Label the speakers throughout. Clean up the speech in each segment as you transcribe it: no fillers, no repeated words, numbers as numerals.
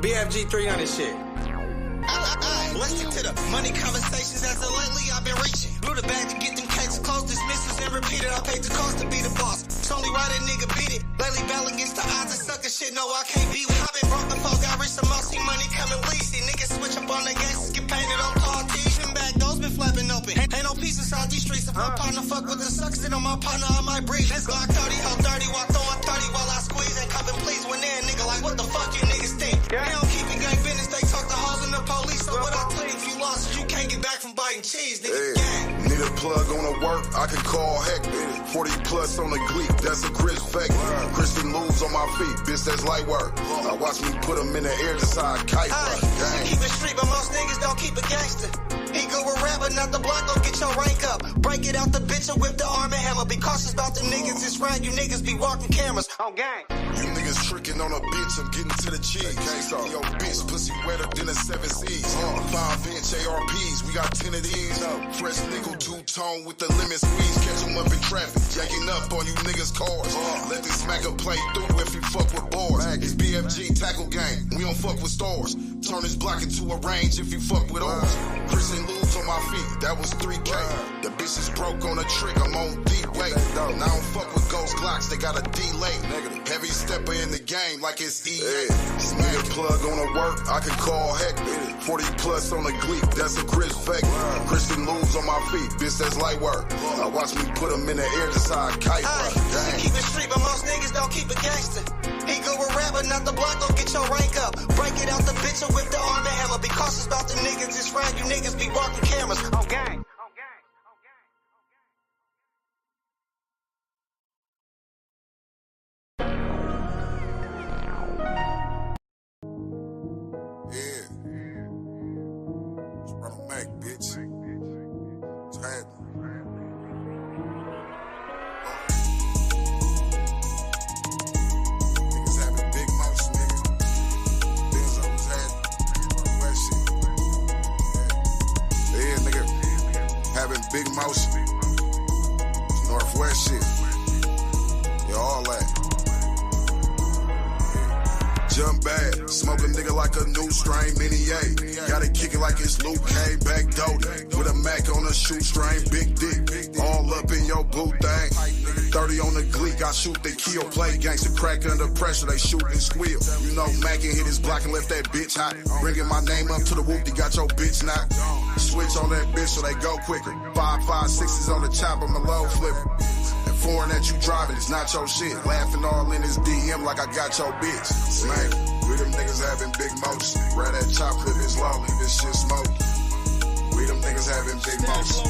Speaker 1: BFG 300 shit.
Speaker 2: Let's stick to the money conversations as of lately I've been reaching. Blew the bag to get them cases closed, dismissals and repeated. I paid the cost to be the boss. It's only right a nigga beat it. Lately battling against the odds and sucker shit. No, I can't be with. I've been broke before, got rich, some more see money coming leasy. Niggas switch up on their gangsters, get painted on tall tees. Them back doors been flapping open. Ain't no peace inside these streets. If my partner fuck with the sucks, then on my partner I might breathe. Let's go 30, hold 30, while throwing 30 while I squeeze and cup and please. When they're a nigga like, what the fuck you niggas think? They don't keep it gang business, they talk the hoes and the police. So what I tell you, if you lost, you can't get back from biting cheese, nigga. Gang.
Speaker 3: Need a plug on the work, I can call heck. 40 plus on the gleek, that's a Chris fake. Christian moves on my feet, bitch, that's light work. Now watch me put them in the air, decide kite.
Speaker 2: Keep it street, but most niggas don't keep it gangster. He go with rap, but not the block, gon' get your rank up. Break it out the bitch and whip the arm and hammer. Be cautious about them niggas, it's round, you niggas be walking cameras. On gang.
Speaker 3: You niggas tricking on a bitch, I'm getting to the cheese. Yo, bitch, pussy wetter than a 7 C's. 5-inch ARPs, we got 10 of these. Fresh nickel, two-tone with the lemon squeeze. Catch them up in traffic, jacking up on you niggas' cars. Let this smacker play through if you fuck with bars. It's BFG tackle gang, we don't fuck with stars. Turn this block into a range if you fuck with ours. Christian moves on my feet, that was 3K. The bitch is broke on a trick, I'm on deep weight. Now I don't fuck with ghost Glocks, they got a delay. Heavy stepper in the game like it's EA. Need a plug on the work, I can call heck. 40 plus on the gleek, that's a Chris fake. Christian moves on my feet, bitch, that's light work. Now watch me put them in the air, decide kite.
Speaker 2: Keep it street, but most niggas don't keep it gangster. He go with rap, but not the block, gon' get your rank up. Break it out the bitch and whip the arm and hammer. Be cautious about them niggas, it's round, you niggas be walking cameras. On gang.
Speaker 3: Bitch. It's happening. Niggas having big motion, nigga. Things always had wet shit. Yeah, nigga. Having big motion. Northwest shit. Yeah, all that. Jump bad, smoke a nigga like a new strain, mini A. Gotta kick it like it's Luke K, back Doty. With a Mac on a shoestring, big dick. All up in your boot thing. 30 on the gleek, I shoot, they kill. Play gangsta crack under pressure, they shoot and squeal. You know Mac and hit his block and left that bitch hot. Bringing my name up to the whoop, they got your bitch knocked. Switch on that bitch so they go quicker. 5.56s on the chopper, my low flipper. And foreign that you driving, it's not your shit. Laughing all in his DM like I got your bitch. Smack, we them niggas having big motion. Ride that chop clip is lonely, this shit smoky. We them niggas having big motion.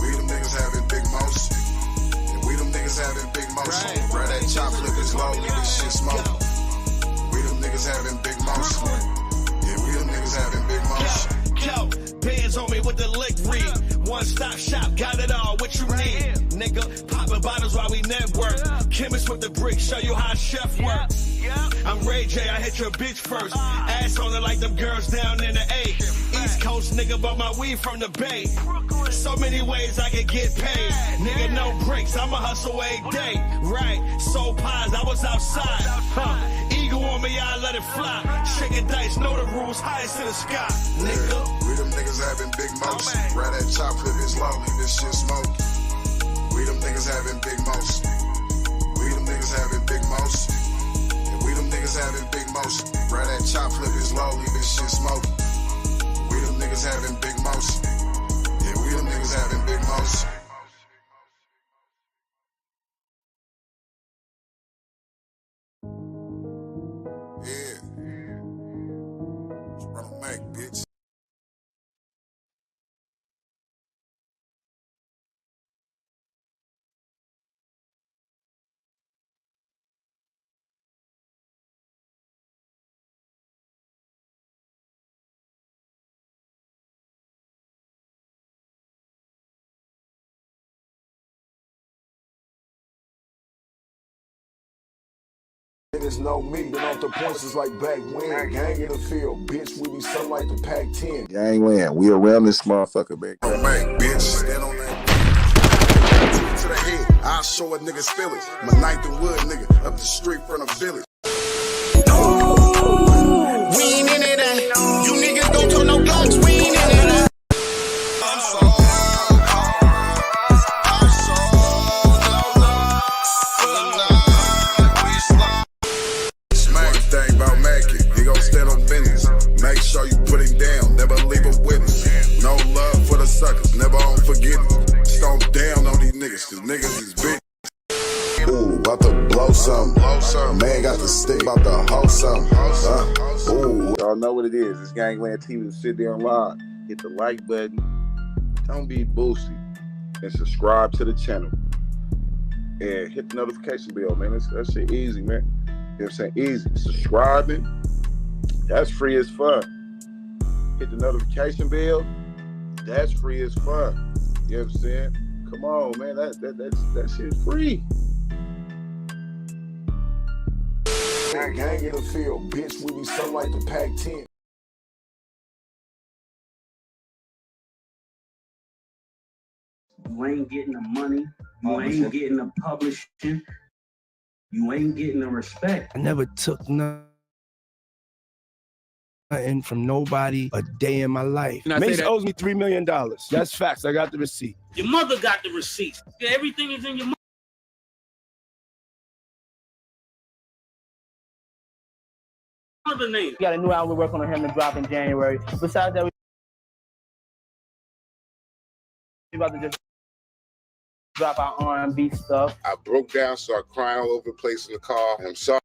Speaker 3: We them niggas having big motion. And we them niggas having big motion. Ride that chop clip is lonely, this shit smoky. We them niggas having big motion. Yeah, we them niggas having big motion.
Speaker 4: Yo, bands on me with the lick read. One stop shop, got it all, what you need. Nigga, popping bottles while we network. Chemist with the brick, show you how chef work. I'm Ray J, I hit your bitch first. Ass on it like them girls down in the A. East Coast nigga bought my weed from the Bay. So many ways I can get paid. Nigga, no breaks, I'ma hustle every day. Right, soul pies, I was outside. Eagle on me, I let it fly. Shaking dice, know the rules, highest in the sky. Nigga.
Speaker 3: We them niggas having big motion. Ride that chop clip is lonely, this shit smoky. We them niggas having big motion. We them niggas having big motion. And we them niggas having big motion. Ride that chop clip is lonely, this shit smoky. We them niggas having big motion. Yeah, we them niggas having big motion. Yeah. Run a Mac, bitch.
Speaker 5: Niggas know me, been off the points is like back when. Gang in the field, bitch, we be something like the Pac-10.
Speaker 6: Gangland, we around this motherfucker, man.
Speaker 3: Oh, man, bitch, stand on that. To the head, I'll show a nigga's feelings. My 9th and Wood nigga, up the street from the village.
Speaker 4: We
Speaker 3: about to blow something. Man got the stick, about to hoe something. Ooh.
Speaker 6: Y'all know what it is. It's Gangland TV. Sit there and live. Hit the like button. Don't be boosty. And subscribe to the channel. And hit the notification bell, man. That shit easy, man. You know what I'm saying? Easy. Subscribing, that's free as fuck. Hit the notification bell, that's free as fuck. You know what I'm saying? Come on, man. That shit's free.
Speaker 5: Gang in the field, bitch, we be something like the Pac-10.
Speaker 1: You ain't getting the money. You ain't getting the publishing. You ain't getting the respect.
Speaker 7: I never took nothing from nobody a day in my life. Mase owes me $3 million. That's facts. I got the receipt.
Speaker 1: Your mother got the receipts. Everything is in your mother's name.
Speaker 8: We got a new album we're working on him to drop in January. Besides that, we about to just drop our R&B stuff.
Speaker 3: I broke down, started crying all over the place in the car. I'm sorry.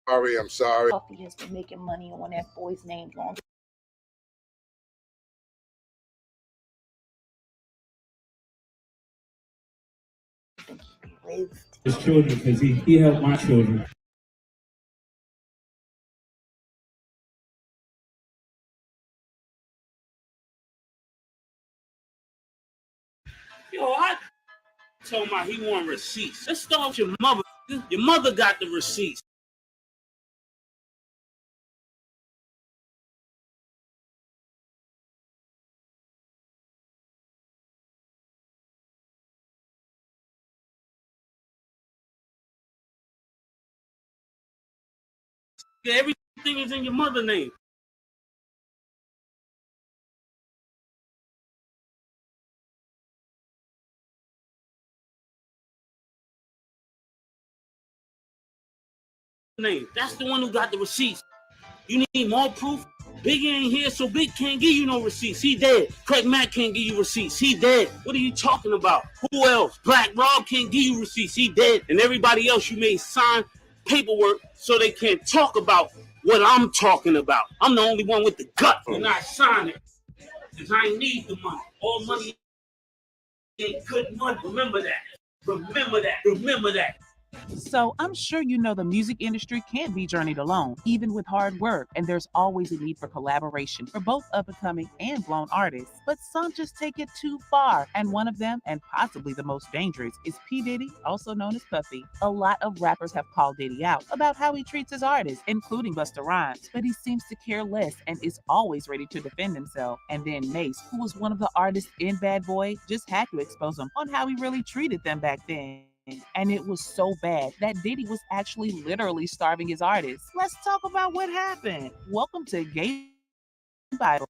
Speaker 3: I'm sorry.
Speaker 9: Puffy has been making money on that boy's name long. I think he lived.
Speaker 1: His children, because he helped my children. Yo, I told him he want receipts. Let's start with your mother. Your mother got the receipts. Everything is in your mother's name. That's the one who got the receipts. You need more proof? Big ain't here, so Big can't give you no receipts. He dead. Craig Mack can't give you receipts. He dead. What are you talking about? Who else? Black Rob can't give you receipts. He dead. And everybody else you made sign paperwork so they can't talk about what I'm talking about. I'm the only one with the gut and I sign it. Because I ain't need the money. All money ain't good money. Remember that. Remember that. Remember that.
Speaker 10: So I'm sure you know the music industry can't be journeyed alone, even with hard work, and there's always a need for collaboration for both up-and-coming and blown artists. But some just take it too far, and one of them, and possibly the most dangerous, is P. Diddy, also known as Puffy. A lot of rappers have called Diddy out about how he treats his artists, including Busta Rhymes, but he seems to care less and is always ready to defend himself. And then Mase, who was one of the artists in Bad Boy, just had to expose him on how he really treated them back then. And it was so bad that Diddy was actually literally starving his artists. Let's talk about what happened. Welcome to Gay Bible.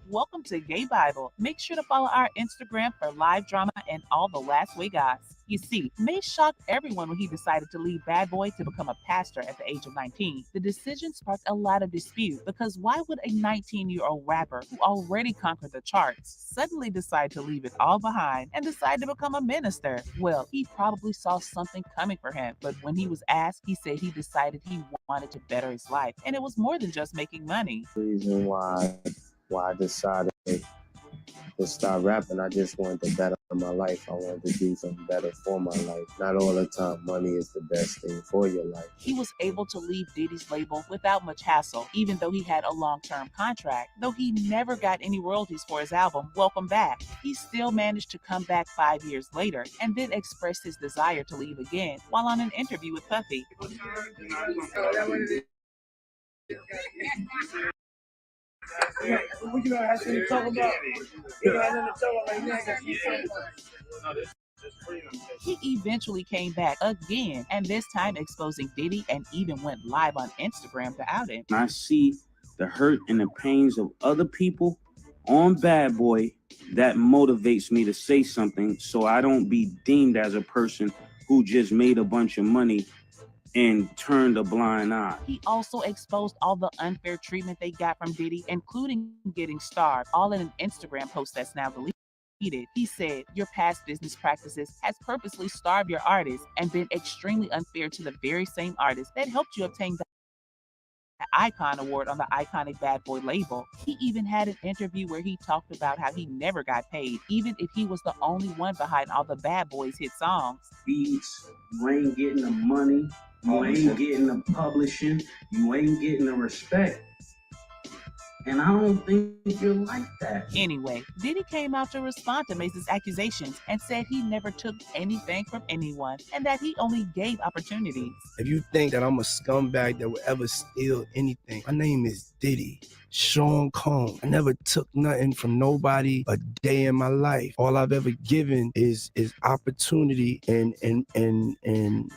Speaker 10: Welcome to Gay Bible. Make sure to follow our Instagram for live drama and all the last way guys. You see, Mase shocked everyone when he decided to leave Bad Boy to become a pastor at the age of 19. The decision sparked a lot of dispute because why would a 19-year-old rapper who already conquered the charts suddenly decide to leave it all behind and decide to become a minister? Well, he probably saw something coming for him, but when he was asked, he said he decided he wanted to better his life, and it was more than just making money.
Speaker 11: The reason why I decided to start rapping, I just wanted to better my life. I wanted to do something better for my life. Not all the time money is the best thing for your life.
Speaker 10: He was able to leave Diddy's label without much hassle, even though he had a long-term contract. Though he never got any royalties for his album, Welcome Back, he still managed to come back 5 years later and then expressed his desire to leave again while on an interview with Puffy.
Speaker 7: What you gonna have to talk about? You don't have nothing to talk about right now.
Speaker 10: He eventually came back again, and this time exposing Diddy, and even went live on Instagram to out him.
Speaker 1: I see the hurt and the pains of other people on Bad Boy, that motivates me to say something so I don't be deemed as a person who just made a bunch of money and turned a blind eye.
Speaker 10: He also exposed all the unfair treatment they got from Diddy, including getting starved, all in an Instagram post that's now deleted. He said, "Your past business practices has purposely starved your artists and been extremely unfair to the very same artists that helped you obtain the Icon Award on the iconic Bad Boy label." He even had an interview where he talked about how he never got paid, even if he was the only one behind all the Bad Boys hit songs.
Speaker 1: Beats, you ain't getting the money, you ain't getting the publishing, you ain't getting the respect. And I don't think you're like that.
Speaker 10: Anyway, Diddy came out to respond to Mase's accusations and said he never took anything from anyone and that he only gave opportunities.
Speaker 7: If you think that I'm a scumbag that would ever steal anything, my name is Diddy, Sean Combs. I never took nothing from nobody a day in my life. All I've ever given is opportunity and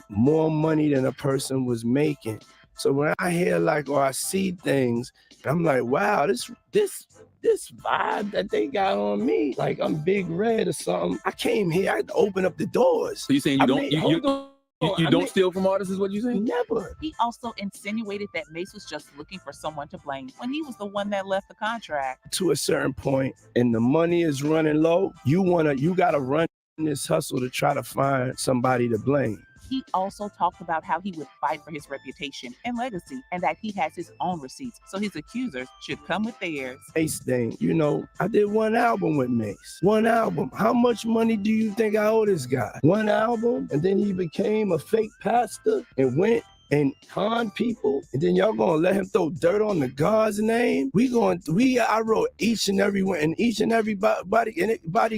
Speaker 7: more money than a person was making. So when I hear or I see things, I'm like, wow, this vibe that they got on me, like I'm Big Red or something. I came here, I had to open up the doors.
Speaker 12: So you saying you don't steal from artists is what you saying?
Speaker 7: Never.
Speaker 10: He also insinuated that Mase was just looking for someone to blame when he was the one that left the contract.
Speaker 7: To a certain point, and the money is running low, you gotta run this hustle to try to find somebody to blame.
Speaker 10: He also talked about how he would fight for his reputation and legacy, and that he has his own receipts, so his accusers should come with theirs.
Speaker 7: Mase thing, I did one album with Mase. One album. How much money do you think I owe this guy? One album, and then he became a fake pastor and went and con people, and then y'all gonna let him throw dirt on the God's name? I wrote each and every one, and each and everybody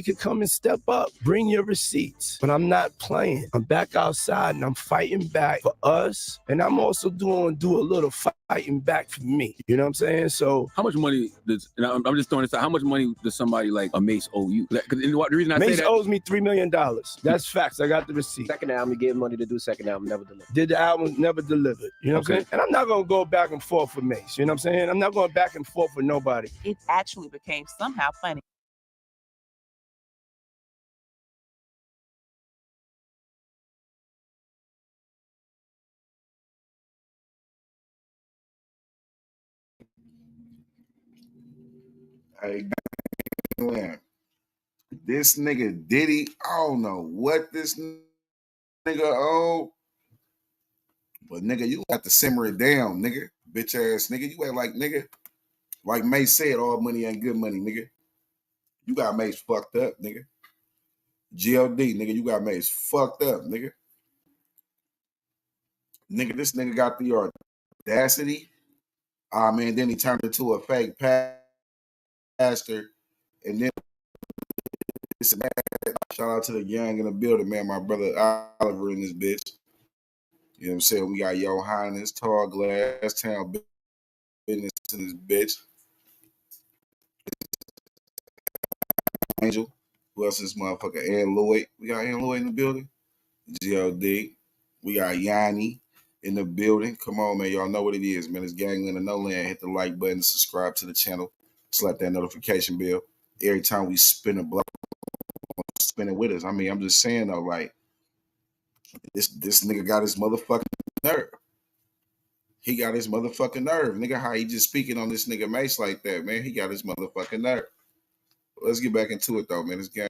Speaker 7: could come and step up. Bring your receipts. But I'm not playing. I'm back outside and I'm fighting back for us, and I'm also do a little fighting back for me. You know what I'm saying? So
Speaker 12: how much money and I'm just throwing this out, how much money does somebody like a Mase owe you? Because the reason I
Speaker 7: Mase
Speaker 12: say that,
Speaker 7: owes me $3 million. That's facts. I got the receipt.
Speaker 11: Second album, you gave money to do second album, never delivered.
Speaker 7: Did the album, never delivered. You know what I'm saying? And I'm not gonna go back and forth for Mase. You know what I'm saying? I'm not going back and forth with nobody.
Speaker 10: It actually became somehow funny.
Speaker 6: Hey, man, this nigga Diddy, I don't know what this nigga owe, but nigga, you got to simmer it down, nigga. Bitch ass nigga, you act like nigga. Like Mase said, all money ain't good money, nigga. You got Mase fucked up, nigga. GLD, nigga, you got Mase fucked up, nigga. Nigga, this nigga got the audacity. Man, then he turned into a fake pastor, and then shout out to the gang in the building, man. My brother Oliver in this bitch. You know what I'm saying? We got Yo Highness, Tall Glass, Town Business in this bitch. Angel. Who else is this motherfucker? Ann Lloyd. We got Ann Lloyd in the building. GLD. We got Yanni in the building. Come on, man. Y'all know what it is, man. It's Gangland of No Land. Hit the like button, subscribe to the channel, slap that notification bell. Every time we spin a block, spin it with us. I mean, I'm just saying though, like, this nigga got his motherfucking nerve. He got his motherfucking nerve. Nigga, how he just speaking on this nigga Mase like that, man. He got his motherfucking nerve. Let's get back into it though, man. This game.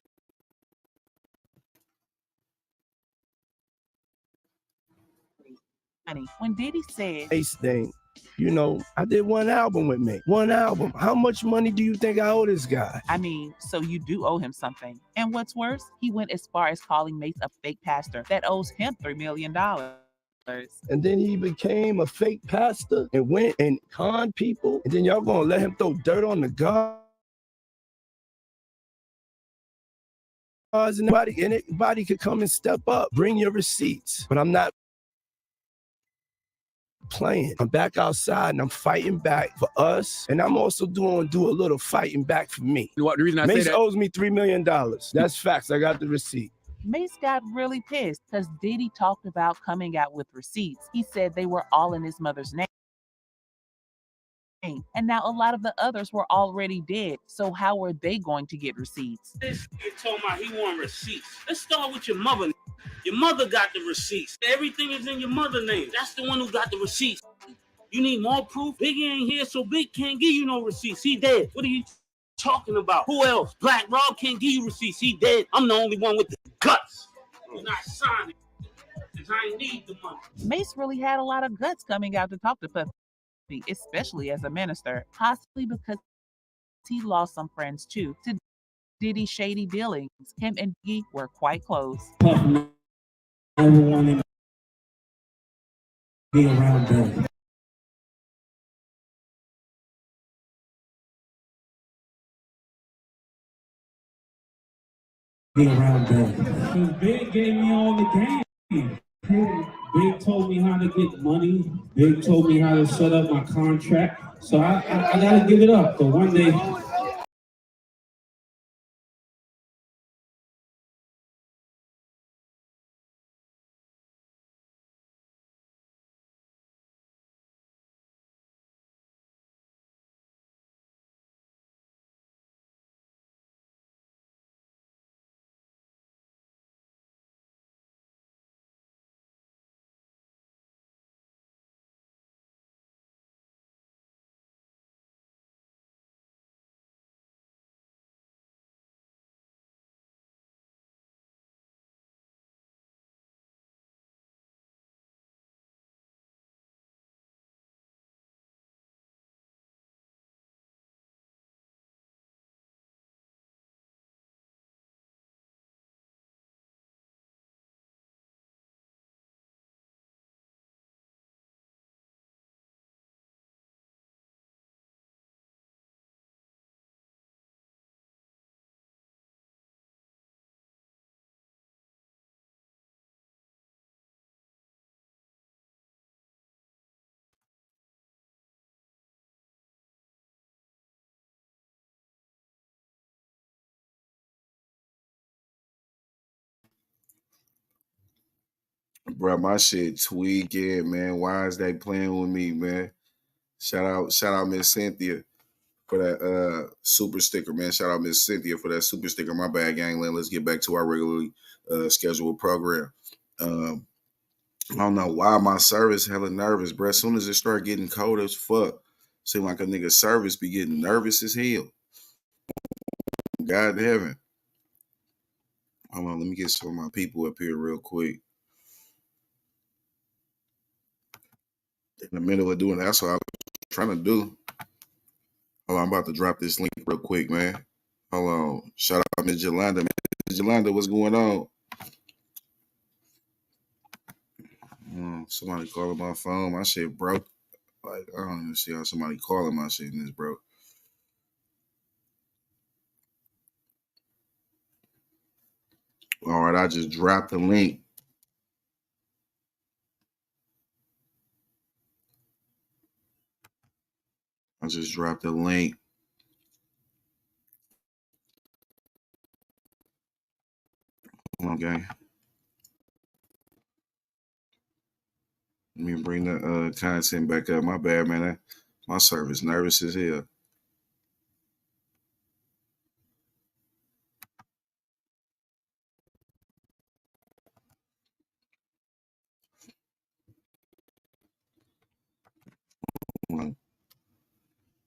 Speaker 10: When Diddy said
Speaker 7: Mase thing, I did one album with Mase. One album. How much money do you think I owe this guy?
Speaker 10: I mean, so you do owe him something. And what's worse, he went as far as calling Mase a fake pastor that owes him $3 million.
Speaker 7: And then he became a fake pastor and went and conned people. And then y'all gonna let him throw dirt on the God's and anybody could come and step up. Bring your receipts. But I'm not playing. I'm back outside and I'm fighting back for us. And I'm also do a little fighting back for me.
Speaker 12: The reason I
Speaker 7: Mase
Speaker 12: say that
Speaker 7: owes me $3 million. That's facts. I got the receipt.
Speaker 10: Mase got really pissed because Diddy talked about coming out with receipts. He said they were all in his mother's name. And now a lot of the others were already dead. So how were they going to get receipts?
Speaker 1: This kid told me he want receipts. Let's start with your mother. Your mother got the receipts. Everything is in your mother's name. That's the one who got the receipts. You need more proof? Biggie ain't here, so Big can't give you no receipts. He dead. What are you talking about? Who else? Black Rob can't give you receipts. He dead. I'm the only one with the guts. You're not signing because I ain't need the money.
Speaker 10: Mase really had a lot of guts coming out to talk to Puffy, especially as a minister, possibly because he lost some friends too to Diddy shady dealings. Him and Biggie were quite close.
Speaker 13: Never wanted to be around them. Be around them. Big gave me all the game. Big told me how to get money. Big told me how to set up my contract. So I gotta give it up. So one day.
Speaker 6: Bro, my shit tweaking, man. Why is they playing with me, man? Shout out Miss Cynthia for that super sticker, man. Shout out Miss Cynthia for that super sticker. My bad, gangland. Let's get back to our regularly scheduled program. I don't know why my service hella nervous, bro. As soon as it start getting cold as fuck, seem like a nigga service be getting nervous as hell. God in heaven. Hold on, let me get some of my people up here real quick. In the middle of doing that, that's what I was trying to do. Hold on, I'm about to drop this link real quick, man. Hold on. Shout out Miss Yolanda. Miss Yolanda, what's going on? Somebody calling my phone. My shit broke. Like, I don't even see how somebody calling my shit and this broke. All right, I just dropped the link. I just dropped the link. Okay. Let me bring the content back up. My bad, man. My service nervous as hell.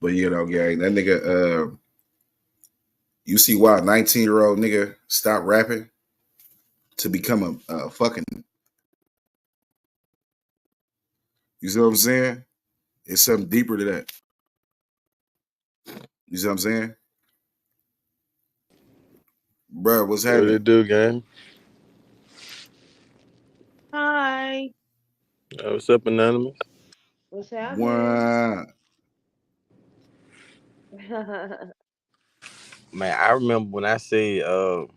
Speaker 6: But you know, gang, that nigga, you see why a 19-year-old nigga stopped rapping to become a fucking, you see what I'm saying? It's something deeper to that. You see what I'm saying? Bro, what's happening?
Speaker 14: What it do, gang?
Speaker 15: Hi.
Speaker 14: What's up, Anonymous?
Speaker 15: What's happening?
Speaker 6: What?
Speaker 14: Man, I remember when I say, so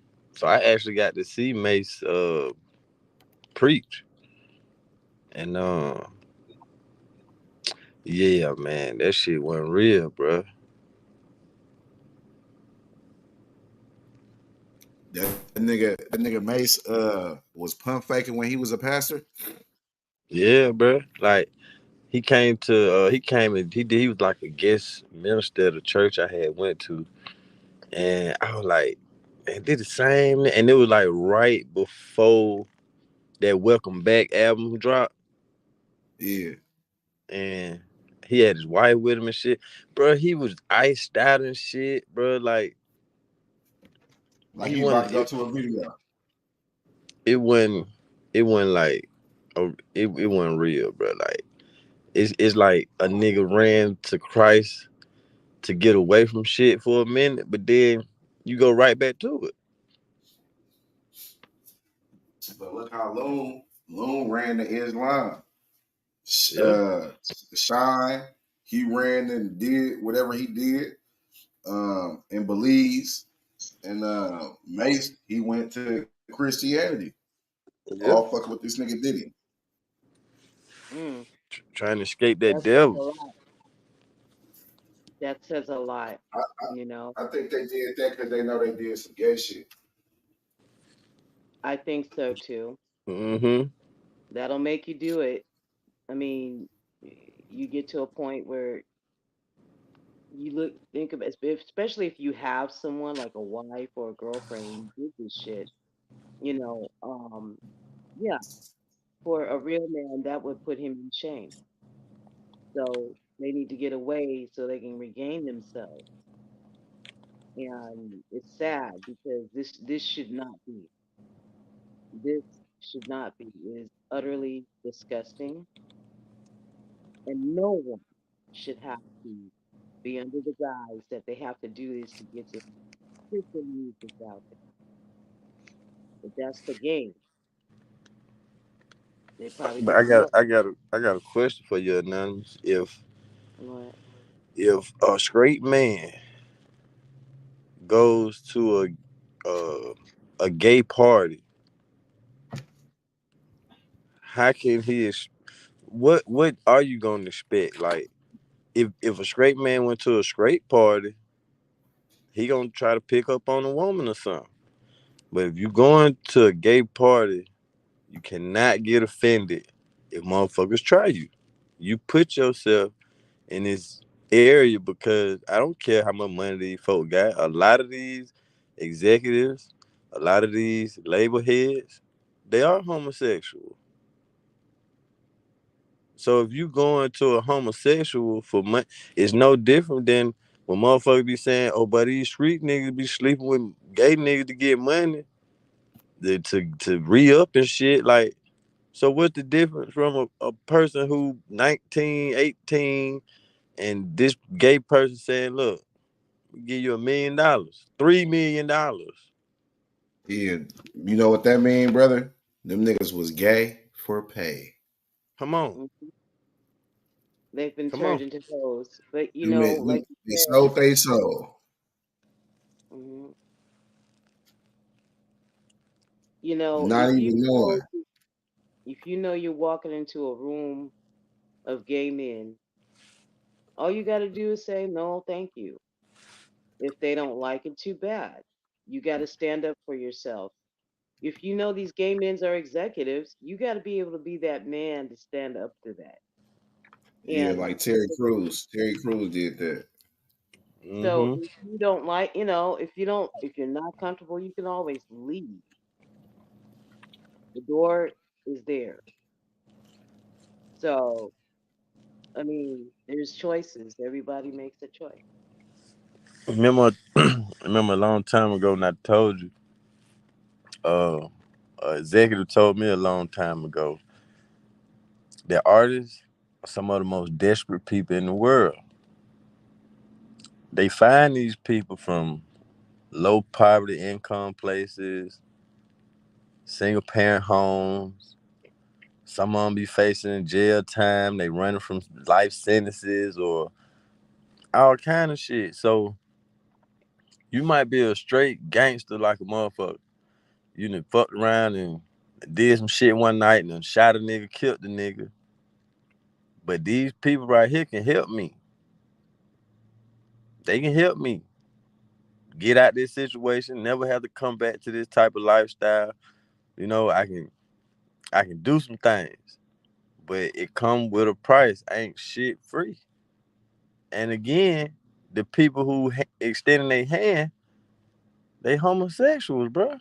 Speaker 14: I actually got to see Mase preach. And Yeah, man, that shit wasn't real, bro.
Speaker 16: That nigga Mase was pump faking when he was a pastor.
Speaker 14: Yeah, bro. Like he was like a guest minister at a church I had went to, and I was like, and did the same, and it was like right before that Welcome Back album dropped.
Speaker 16: Yeah.
Speaker 14: And he had his wife with him and shit. Bro, he was iced out and shit, bro. Like
Speaker 16: Like
Speaker 14: he
Speaker 16: he about
Speaker 14: wasn't
Speaker 16: to go to a video.
Speaker 14: it wasn't like it wasn't real, bro. Like it's like a nigga ran to Christ to get away from shit for a minute, but then you go right back to it.
Speaker 16: But look how Loon ran to Islam.
Speaker 14: Yeah.
Speaker 16: Shine, he ran and did whatever he did in Belize. And Mase, he went to Christianity.
Speaker 14: Yeah.
Speaker 16: All fucking with this nigga Diddy.
Speaker 14: Trying to escape that
Speaker 15: That says a
Speaker 14: devil.
Speaker 15: lot. That says a lot, you know.
Speaker 16: I think they did that because they know they did some gay shit.
Speaker 15: I think so too.
Speaker 14: Mm-hmm.
Speaker 15: That'll make you do it. I mean, you get to a point where you think of, especially if you have someone like a wife or a girlfriend who did this shit, you know, yeah, for a real man, that would put him in shame. So they need to get away so they can regain themselves. And it's sad because this should not be. This should not be. It is utterly disgusting, and no one should have to be under the guise that they have to do this to get their music out there. If that's the game, they probably
Speaker 14: But
Speaker 15: don't know.
Speaker 14: I got a question for you, Anonymous.
Speaker 15: What?
Speaker 14: If a straight man goes to a gay party, how can he? What are you gonna expect? Like, if a straight man went to a straight party, he gonna try to pick up on a woman or something. But if you going to a gay party, you cannot get offended if motherfuckers try you. You put yourself in this area because I don't care how much money these folk got. A lot of these executives, a lot of these label heads, they are homosexual. So if you going to a homosexual for money, it's no different than when motherfuckers be saying, "Oh, but these street niggas be sleeping with gay niggas to get money, to re up and shit." Like, so what's the difference from a person who 19, 18, and this gay person saying, "Look, we give you $1 million, $3 million."
Speaker 16: Yeah, you know what that mean, brother? Them niggas was gay for pay.
Speaker 14: Come on,
Speaker 15: They've been
Speaker 14: come
Speaker 15: turned
Speaker 14: on.
Speaker 15: into hoes. But you
Speaker 16: Them,
Speaker 15: know,
Speaker 16: them,
Speaker 15: like you
Speaker 16: they
Speaker 15: said,
Speaker 16: sold they soul.
Speaker 15: mhm, you know,
Speaker 16: Not even knowing.
Speaker 15: if you know you're walking into a room of gay men, all you got to do is say no, thank you. If they don't like it, too bad. You got to stand up for yourself. If you know these gay men are executives, you got to be able to be that man to stand up to that.
Speaker 16: Yeah,
Speaker 15: And
Speaker 16: like Terry Crews. Terry Crews did that.
Speaker 15: so
Speaker 14: Mm-hmm.
Speaker 15: if you don't like, if you're not comfortable, you can always leave. The door is there. So, I mean, there's choices. Everybody makes a choice.
Speaker 14: Remember, remember a long time ago, and I told you, an executive told me a long time ago that artists are some of the most desperate people in the world. They find these people from low poverty income places, single parent homes. Some of them be facing jail time. They running from life sentences or all kind of shit. So you might be a straight gangster like a motherfucker. You done fucked around and did some shit one night and then shot a nigga, killed the nigga. But these people right here can help me. They can help me get out this situation, never have to come back to this type of lifestyle. You know, I can do some things, but it come with a price. Ain't shit free. And again, the people who extending their hand, they homosexuals, bro.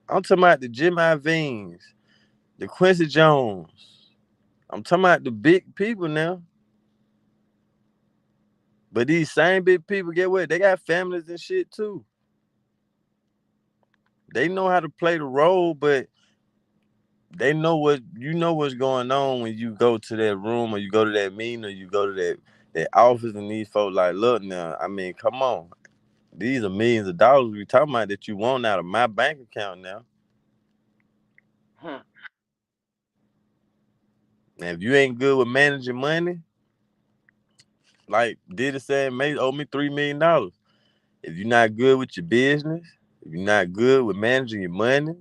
Speaker 14: I'm talking about the Jim Ivines, the Quincy Jones. I'm talking about the big people now. But these same big people, get what? They got families and shit too. They know how to play the role, but they know what's going on when you go to that room or you go to that meeting or you go to that office and these folks like, look now, I mean, come on. These are millions of dollars we talking about that you want out of my bank account now.
Speaker 15: Huh.
Speaker 14: And if you ain't good with managing money, like Diddy said, Mase owe me $3 million. If you're not good with your business, if you're not good with managing your money,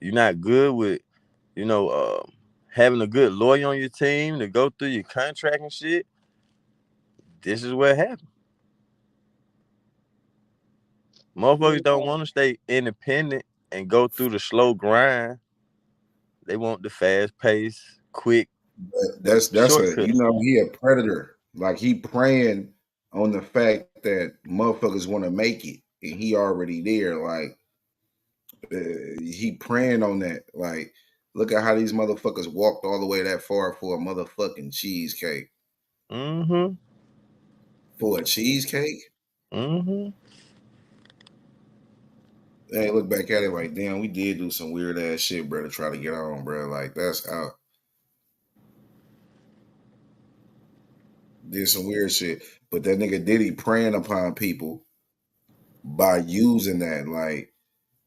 Speaker 14: you're not good with, having a good lawyer on your team to go through your contract and shit, this is what happened. Motherfuckers don't want to stay independent and go through the slow grind. They want the fast pace, quick.
Speaker 16: That's
Speaker 14: shortcut.
Speaker 16: he a predator. Like he preying on the fact that motherfuckers want to make it, and he already there. Like he preying on that. Like, look at how these motherfuckers walked all the way that far for a motherfucking cheesecake.
Speaker 14: Mm-hmm.
Speaker 16: For a cheesecake?
Speaker 14: Mm-hmm.
Speaker 16: They look back at it like, damn, we did do some weird ass shit, bro, to try to get on, bro. Like, that's out. Did some weird shit. But that nigga Diddy preying upon people by using that. Like,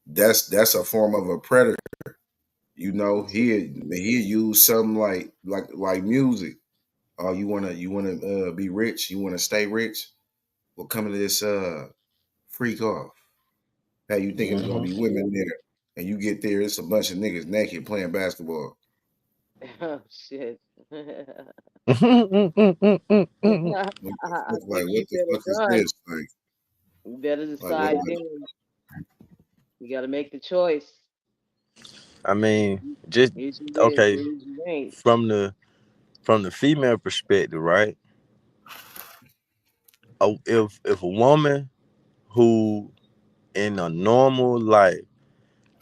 Speaker 16: that's a form of a predator. You know, he use something like music. Oh, you wanna be rich? You wanna stay rich? Well, come to this freak off. How you think it's gonna be women there, and you get there, it's a bunch of niggas naked playing basketball.
Speaker 15: Oh shit.
Speaker 16: Look
Speaker 15: I
Speaker 16: like,
Speaker 15: think
Speaker 16: what
Speaker 15: you
Speaker 16: the fuck is
Speaker 15: better run.
Speaker 16: this?
Speaker 15: You better
Speaker 16: Like what?
Speaker 15: decide then. You got to make the choice.
Speaker 14: I mean, just
Speaker 15: Here's your is,
Speaker 14: okay.
Speaker 15: here's your ain't.
Speaker 14: From the female perspective, right? If a woman who in a normal life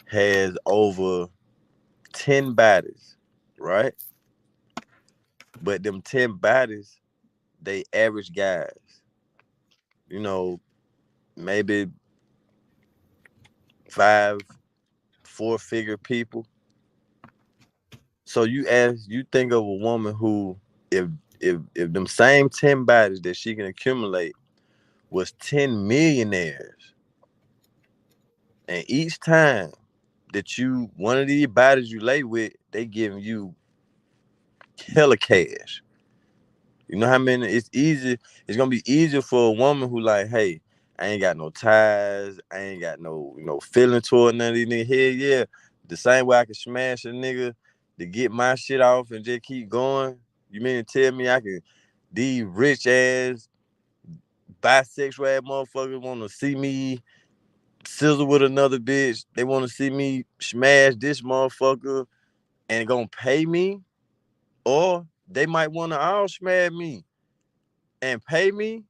Speaker 14: has over 10 bodies, right? But them 10 bodies, they average guys. You know, maybe 4-figure people. So you think of a woman who, if them same 10 bodies that she can accumulate was 10 millionaires, and each time that one of these bodies you lay with, they giving you hella cash. You know how many? It's easy. It's gonna be easier for a woman who like, hey, I ain't got no ties. I ain't got no feeling toward none of these niggas. Hell yeah, the same way I can smash a nigga to get my shit off and just keep going. You mean to tell me I can? These rich ass bisexual ass motherfuckers want to see me sizzle with another bitch. They want to see me smash this motherfucker and gonna pay me, or they might want to all smash me and pay me.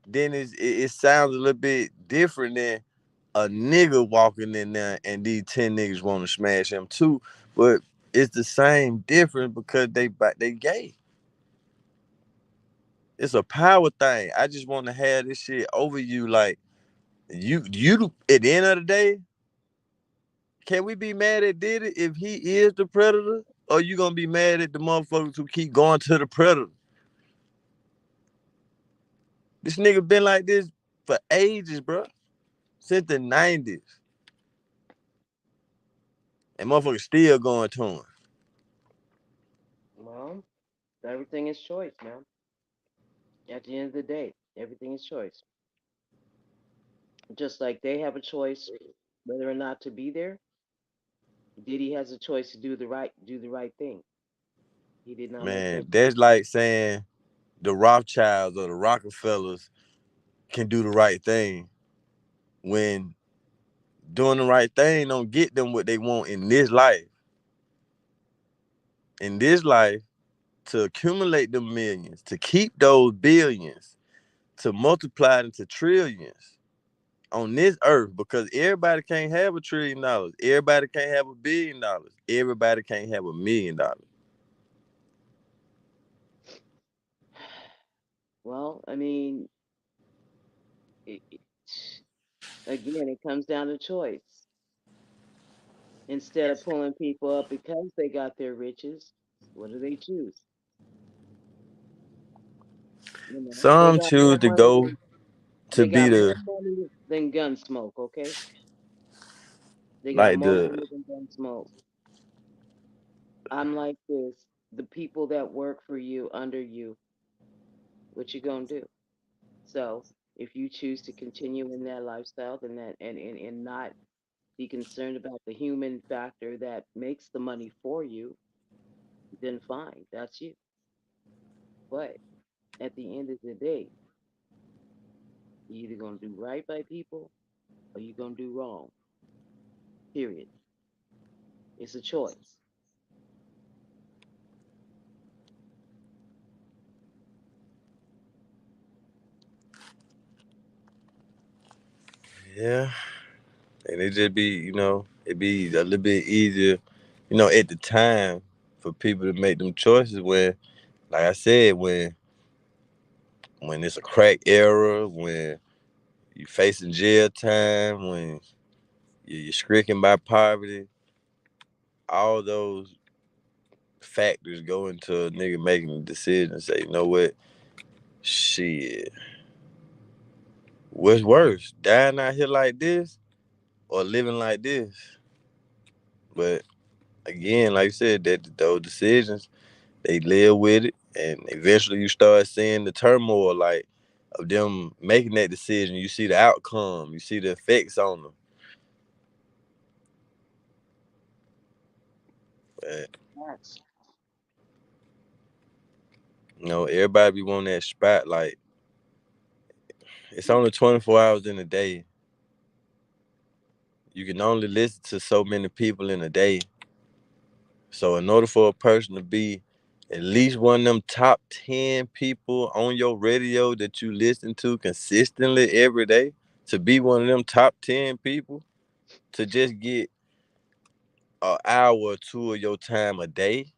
Speaker 14: Then it sounds a little bit different than a nigga walking in there and these 10 niggas want to smash him too. But it's the same difference because they gay. It's a power thing. I just want to have this shit over you. Like you at the end of the day, can we be mad at Diddy if he is the predator? Or you gonna be mad at the motherfuckers who keep going to the predator? This nigga been like this for ages, bro. Since the 90s. And motherfuckers still going to him.
Speaker 15: Well, everything is choice, man. At the end of the day, everything is choice. Just like they have a choice whether or not to be there, Diddy has a choice to do the right thing. He did not let
Speaker 14: Man,
Speaker 15: that.
Speaker 14: that's like saying the Rothschilds or the Rockefellers can do the right thing when doing the right thing don't get them what they want in this life. In this life, to accumulate the millions, to keep those billions, to multiply it into trillions on this earth, because everybody can't have $1 trillion. Everybody can't have $1 billion. Everybody can't have $1 million.
Speaker 15: Well, I mean, again, it comes down to choice. Instead of pulling people up because they got their riches, what do they choose? You know, they
Speaker 14: Some
Speaker 15: got more
Speaker 14: choose to
Speaker 15: money
Speaker 14: go
Speaker 15: than
Speaker 14: to
Speaker 15: they
Speaker 14: be
Speaker 15: got more
Speaker 14: the
Speaker 15: money than gun smoke. Okay, they got
Speaker 14: like
Speaker 15: more
Speaker 14: the
Speaker 15: money than gun smoke. I'm like this: the people that work for you, under you, what you gonna do? So if you choose to continue in that lifestyle, then that and not be concerned about the human factor that makes the money for you, then fine, that's you. But at the end of the day, you either gonna do right by people or you gonna do wrong. Period. It's a choice.
Speaker 14: yeah, and it just be it be a little bit easier, at the time for people to make them choices when, like I said, when it's a crack era, when you facing jail time, when you're stricken by poverty, all those factors go into a nigga making a decision and say, you know what, shit, what's worse, dying out here like this or living like this? But again, like you said, that those decisions, they live with it, and eventually you start seeing the turmoil, like, of them making that decision. You see the outcome, you see the effects on them. But,
Speaker 15: Yes.
Speaker 14: everybody be wanting that spotlight. It's only 24 hours in a day. You can only listen to so many people in a day. So in order for a person to be at least one of them top 10 people on your radio that you listen to consistently every day, to be one of them top 10 people, to just get an hour or two of your time a day,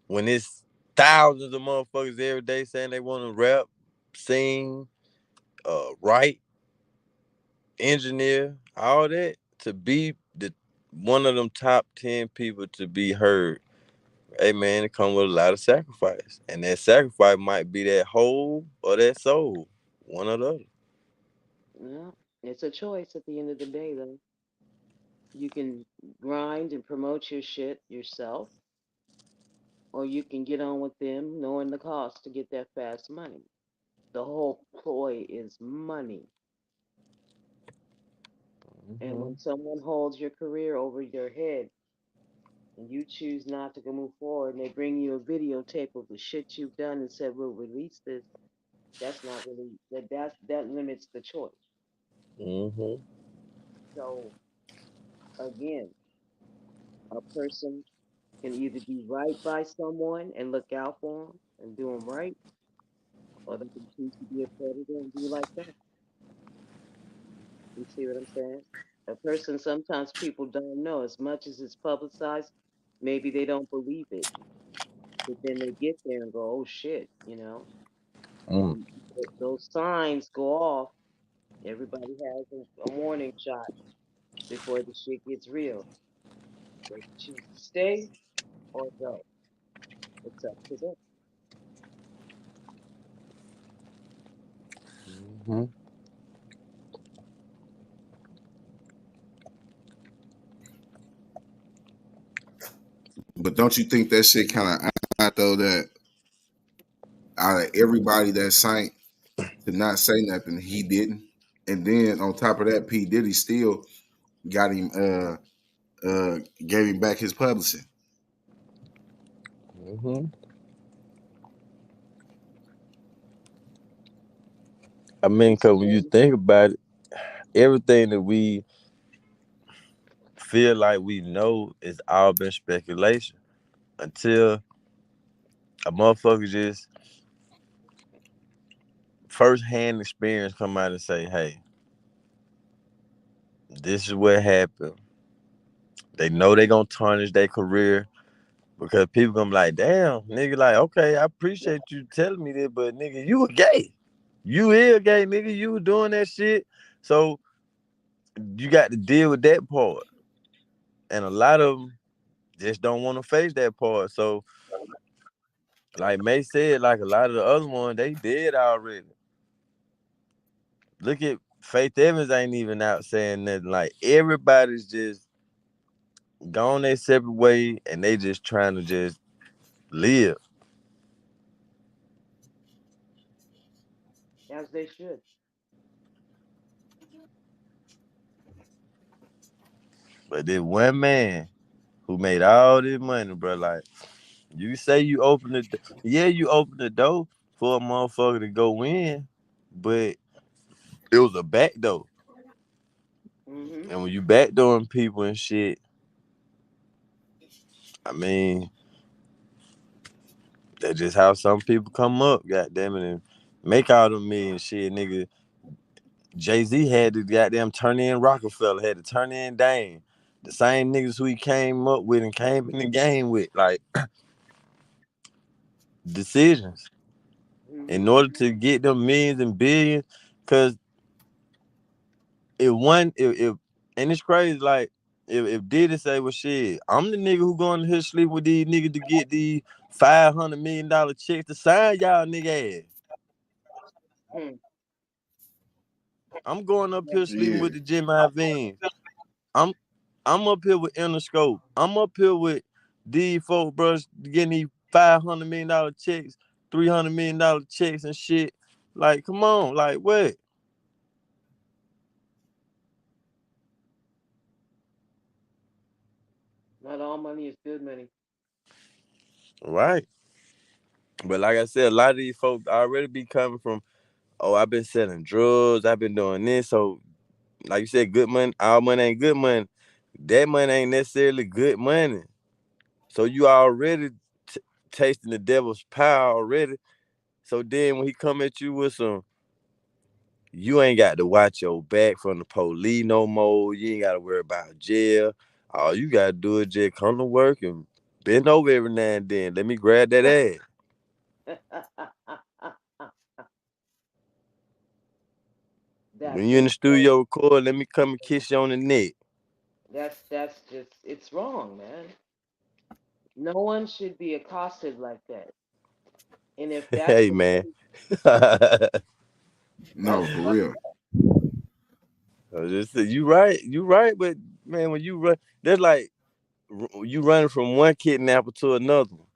Speaker 14: when it's thousands of motherfuckers every day saying they want to rap, sing, write, engineer, all that, to be the one of them top 10 people to be heard. Hey man, it comes with a lot of sacrifice. And that sacrifice might be that whole or that soul. One or the other.
Speaker 15: Yeah. It's a choice at the end of the day, though. You can grind and promote your shit yourself, or you can get on with them knowing the cost to get that fast money. The whole ploy is money. And
Speaker 14: Mm-hmm.
Speaker 15: when someone holds your career over your head and you choose not to go move forward and they bring you a videotape of the shit you've done and said, we'll release this, that's not really that limits the choice.
Speaker 14: Mm-hmm.
Speaker 15: So again, a person can either be right by someone and look out for them and do them right, or they can choose to be a predator and be like that. You see what I'm saying? A person, sometimes people don't know, as much as it's publicized, maybe they don't believe it. But then they get there and go, oh shit,
Speaker 14: Mm.
Speaker 15: and those signs go off. Everybody has a warning shot before the shit gets real. They can choose to stay or go. It's up to them.
Speaker 14: Mm-hmm.
Speaker 16: But don't you think that shit kind of odd though, that out of everybody that sank to not say nothing, he didn't? And then on top of that, P. Diddy still got him gave him back his publishing.
Speaker 14: Mm-hmm. I mean, because when you think about it, everything that we feel like we know is all been speculation until a motherfucker just first-hand experience come out and say, hey, this is what happened. They know they gonna tarnish their career because people gonna be like, damn, nigga, like, okay, I appreciate you telling me this, but nigga, you a gay. You is gay, nigga. You was doing that shit. So you got to deal with that part. And a lot of them just don't want to face that part. So, like May said, like a lot of the other ones, they dead already. Look at Faith Evans ain't even out saying nothing. Like everybody's just gone their separate way and they just trying to just live.
Speaker 15: As they should.
Speaker 14: But this one man who made all this money, bro, like you say you open the you open the door for a motherfucker to go in, but it was a back door.
Speaker 15: Mm-hmm.
Speaker 14: And when you backdooring people and shit, I mean, that's just how some people come up, goddamn it, and make all them million shit, nigga. Jay-Z had to goddamn turn in Rockefeller, had to turn in Dame. The same niggas who he came up with and came in the game with, like decisions. In order to get them millions and billions, cause if and it's crazy, like if Diddy say, well shit, I'm the nigga who going to his sleep with these niggas to get these $500 million checks to sign y'all nigga ass. I'm going up here sleeping with the Jim Iovine. I'm up here with Interscope. I'm up here with these folk bros getting these $500 million checks, $300 million checks and shit. Like, come on, like what?
Speaker 15: Not all money is good money.
Speaker 14: Right. But like I said, a lot of these folks already be coming from, oh, I've been selling drugs, I've been doing this. So, like you said, good money, all money ain't good money. That money ain't necessarily good money. So you already tasting the devil's power already. So then when he come at you with some, you ain't got to watch your back from the police no more. You ain't got to worry about jail. All you got to do is just come to work and bend over every now and then. Let me grab that ass. When you in the studio record, let me come and kiss you on the neck.
Speaker 15: That's just, it's wrong, man. No one should be accosted like that. And if that's
Speaker 14: Hey, man.
Speaker 16: No, for real.
Speaker 14: You right, but man, when you run, that's like you running from one kidnapper to another one.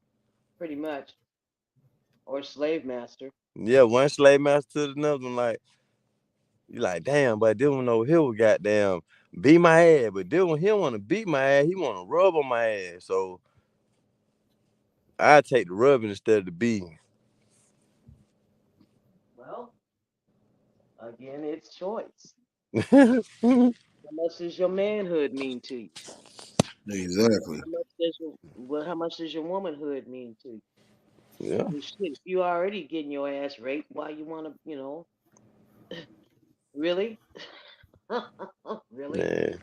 Speaker 15: Pretty much. Or slave master.
Speaker 14: Yeah, one slave master to another one. Like you like, damn, but this one over here will goddamn beat my ass, but this one he don't want to beat my ass, he want to rub on my ass. So I take the rubbing instead of the beating.
Speaker 15: Well, again, it's choice. How much does your manhood mean to you?
Speaker 16: Exactly.
Speaker 15: How much does your womanhood mean to you?
Speaker 14: Yeah.
Speaker 15: Well, shit, if you already getting your ass raped, why you want to, really? Really?
Speaker 14: Man.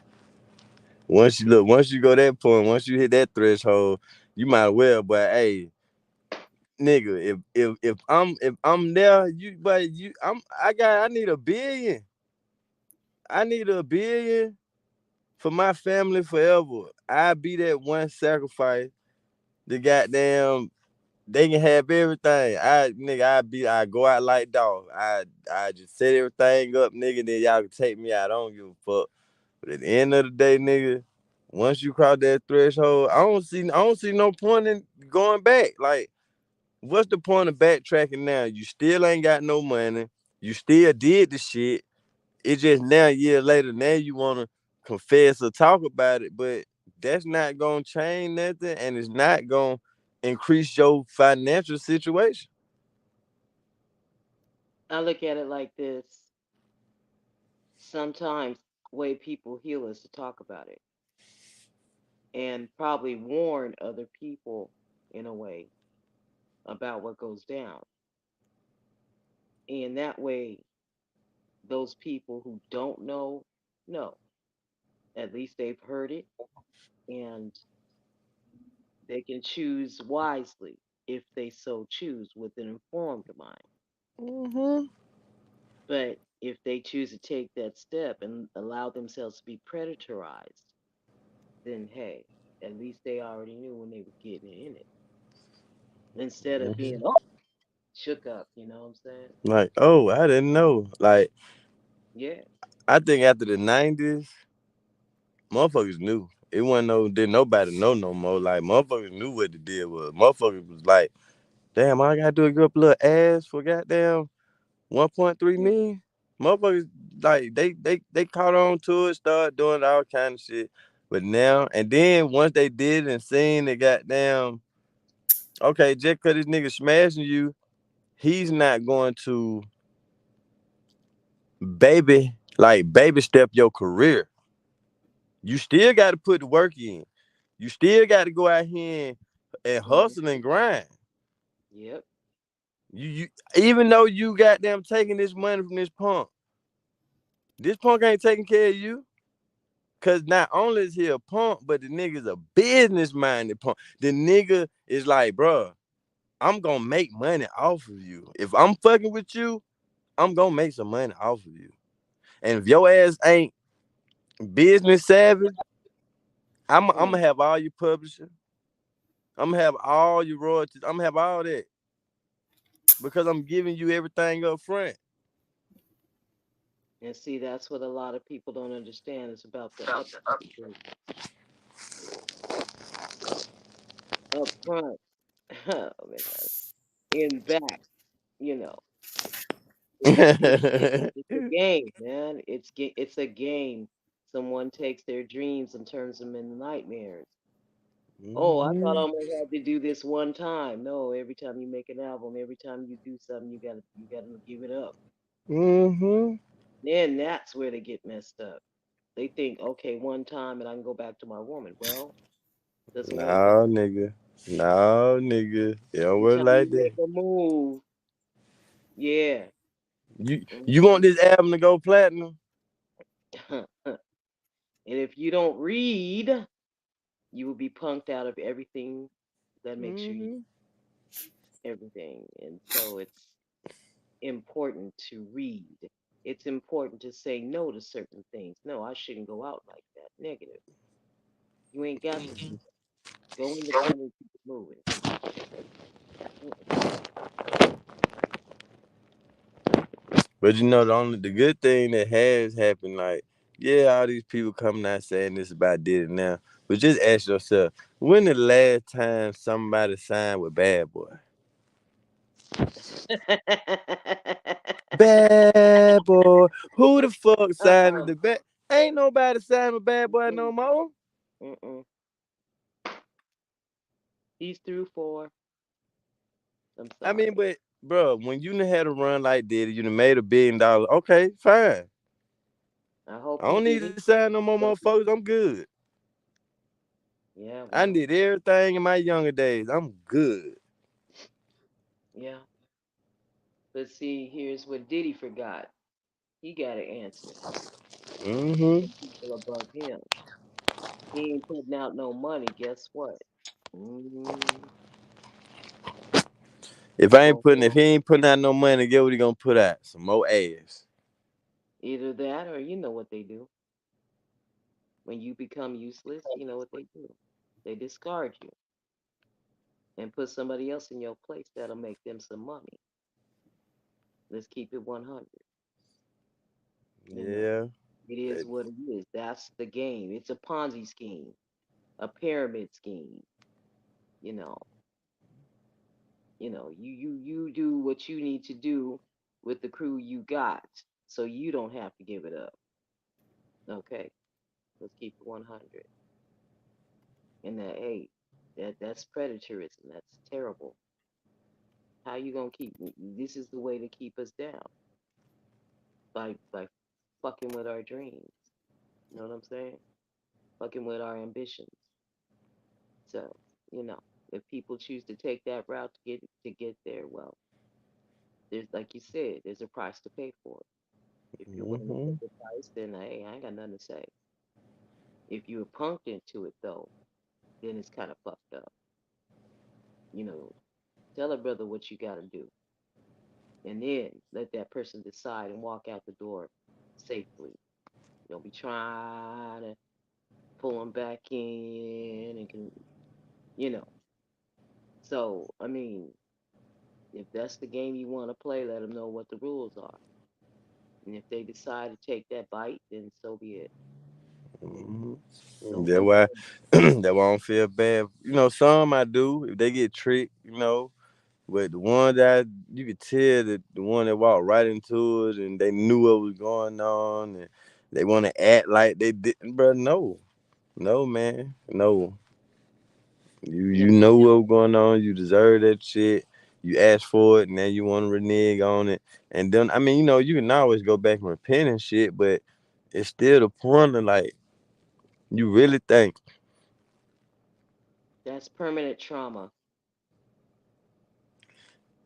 Speaker 14: Once you go that point, once you hit that threshold, you might well, but hey, nigga, if I'm there, I need $1 billion. I need $1 billion for my family forever. I be that one sacrifice. The goddamn, they can have everything. I go out like dog. I just set everything up, nigga. Then y'all can take me out. I don't give a fuck. But at the end of the day, nigga, once you cross that threshold, I don't see no point in going back. Like, what's the point of backtracking now? You still ain't got no money. You still did the shit. It's just now, a year later, now you want to confess or talk about it, but that's not going to change nothing, and it's not going to increase your financial situation.
Speaker 15: I look at it like this. Sometimes way people heal is to talk about it and probably warn other people in a way about what goes down. And that way, those people who don't know. At least they've heard it and they can choose wisely if they so choose with an informed mind.
Speaker 14: Mm-hmm.
Speaker 15: But if they choose to take that step and allow themselves to be predatorized, then hey, at least they already knew when they were getting in it. Instead of being shook up, you know what I'm saying?
Speaker 14: Like, oh, I didn't know. Like,
Speaker 15: Yeah.
Speaker 14: I think after the 90s, motherfuckers knew. It wasn't didn't nobody know no more. Like, motherfuckers knew what the deal was. Motherfuckers was like, damn, all I gotta do is give up a little ass for goddamn 1.3 million. Motherfuckers, like, they caught on to it, started doing all kind of shit. But now, and then once they did and seen it, goddamn, okay, just cause this nigga smashing you, he's not going to baby step your career. You still got to put the work in. You still got to go out here and hustle and grind.
Speaker 15: Yep.
Speaker 14: You even though you goddamn taking this money from this punk ain't taking care of you. Cause not only is he a punk, but the nigga's a business minded punk. The nigga is like, bro, I'm gonna make money off of you. If I'm fucking with you, I'm gonna make some money off of you. And if your ass ain't business savvy, I'm gonna have all your publishing. I'm gonna have all your royalties. I'm gonna have all that because I'm giving you everything up front.
Speaker 15: And see, that's what a lot of people don't understand. It's about the up front, oh man, in back, you know. It's a game, man. It's a game. Someone takes their dreams and turns them into nightmares. Oh, I thought I only had to do this one time. No, every time you make an album, every time you do something, you gotta give it up.
Speaker 14: Mm-hmm.
Speaker 15: Then that's where they get messed up. They think, okay, one time and I can go back to my woman. Well, doesn't work like
Speaker 14: No, nigga. No, nigga. It don't
Speaker 15: every
Speaker 14: work
Speaker 15: time
Speaker 14: like
Speaker 15: you
Speaker 14: that.
Speaker 15: make a move. Yeah.
Speaker 14: You want this album to go platinum?
Speaker 15: And if you don't read, you will be punked out of everything that makes you everything. And so it's important to read. It's important to say no to certain things. No, I shouldn't go out like that. Negative. You ain't got to do that. Go in the corner and keep it moving.
Speaker 14: But you know, the good thing that has happened, like, yeah, all these people coming out saying this about Diddy now. But just ask yourself, when the last time somebody signed with Bad Boy? Bad Boy. Who the fuck signed the bad? Ain't nobody signed with Bad Boy no more.
Speaker 15: He's through for. I'm sorry.
Speaker 14: I mean, but bro, when you done had a run like Diddy, you done made $1 billion. Okay, fine.
Speaker 15: I hope
Speaker 14: I
Speaker 15: he
Speaker 14: don't need
Speaker 15: didn't.
Speaker 14: to sign no more motherfuckers. I'm good.
Speaker 15: Yeah,
Speaker 14: I
Speaker 15: well,
Speaker 14: did everything in my younger days. I'm good.
Speaker 15: yeah. But see, here's what Diddy forgot. He got to answer.
Speaker 14: Mm-hmm.
Speaker 15: People above him. He ain't putting out no money. Guess what? Mm,
Speaker 14: If he ain't putting out no money, get what he gonna put out? Some more ass.
Speaker 15: either that or you know what they do. When you become useless, you know what they do. They discard you and put somebody else in your place that'll make them some money. Let's keep it 100. You know,
Speaker 14: Yeah.
Speaker 15: it is what it is. That's the game. It's a Ponzi scheme, a pyramid scheme. You know, you do what you need to do with the crew you got, so you don't have to give it up. Okay, let's keep it 100. And that, hey, That's predatorism. That's terrible. How you gonna keep? This is the way to keep us down by fucking with our dreams. You know what I'm saying? Fucking with our ambitions. So if people choose to take that route to get there, well, there's like you said, there's a price to pay for it. If you're willing to pay the price, then hey, I ain't got nothing to say. If you were punked into it though, then it's kind of fucked up. Tell a brother what you got to do, and then let that person decide and walk out the door safely. Don't be trying to pull them back in and So I mean, if that's the game you want to play, let them know what the rules are. And if they decide to take that bite, then so be it.
Speaker 14: That's why I don't feel bad. Some I do if they get tricked, But the one that you could tell that the one that walked right into it and they knew what was going on and they want to act like they didn't, bro. No, man, no. You know what was going on. You deserve that shit. You asked for it, and then you want to renege on it. And then, I mean, you can always go back and repent and shit, but it's still the point of like, you really think.
Speaker 15: That's permanent trauma.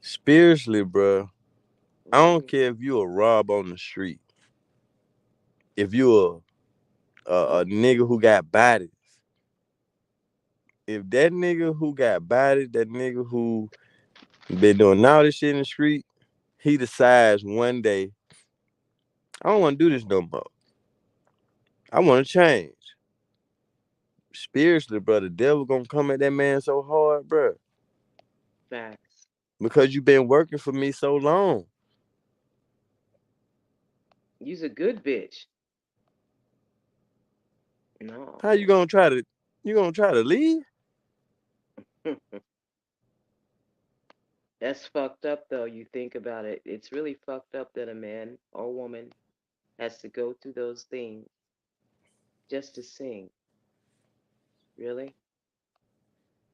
Speaker 14: Spiritually, bro, I don't care if you a rob on the street. If you a nigga who got bodies. If that nigga who got bodies, that nigga who been doing all this shit in the street, he decides one day, I don't want to do this no more. I want to change. Spiritually, bro, the devil gonna come at that man so hard, bro.
Speaker 15: Facts.
Speaker 14: Because you been working for me so long.
Speaker 15: You's a good bitch. No.
Speaker 14: How you gonna try to leave?
Speaker 15: That's fucked up though. You think about it. It's really fucked up that a man or woman has to go through those things just to sing. Really?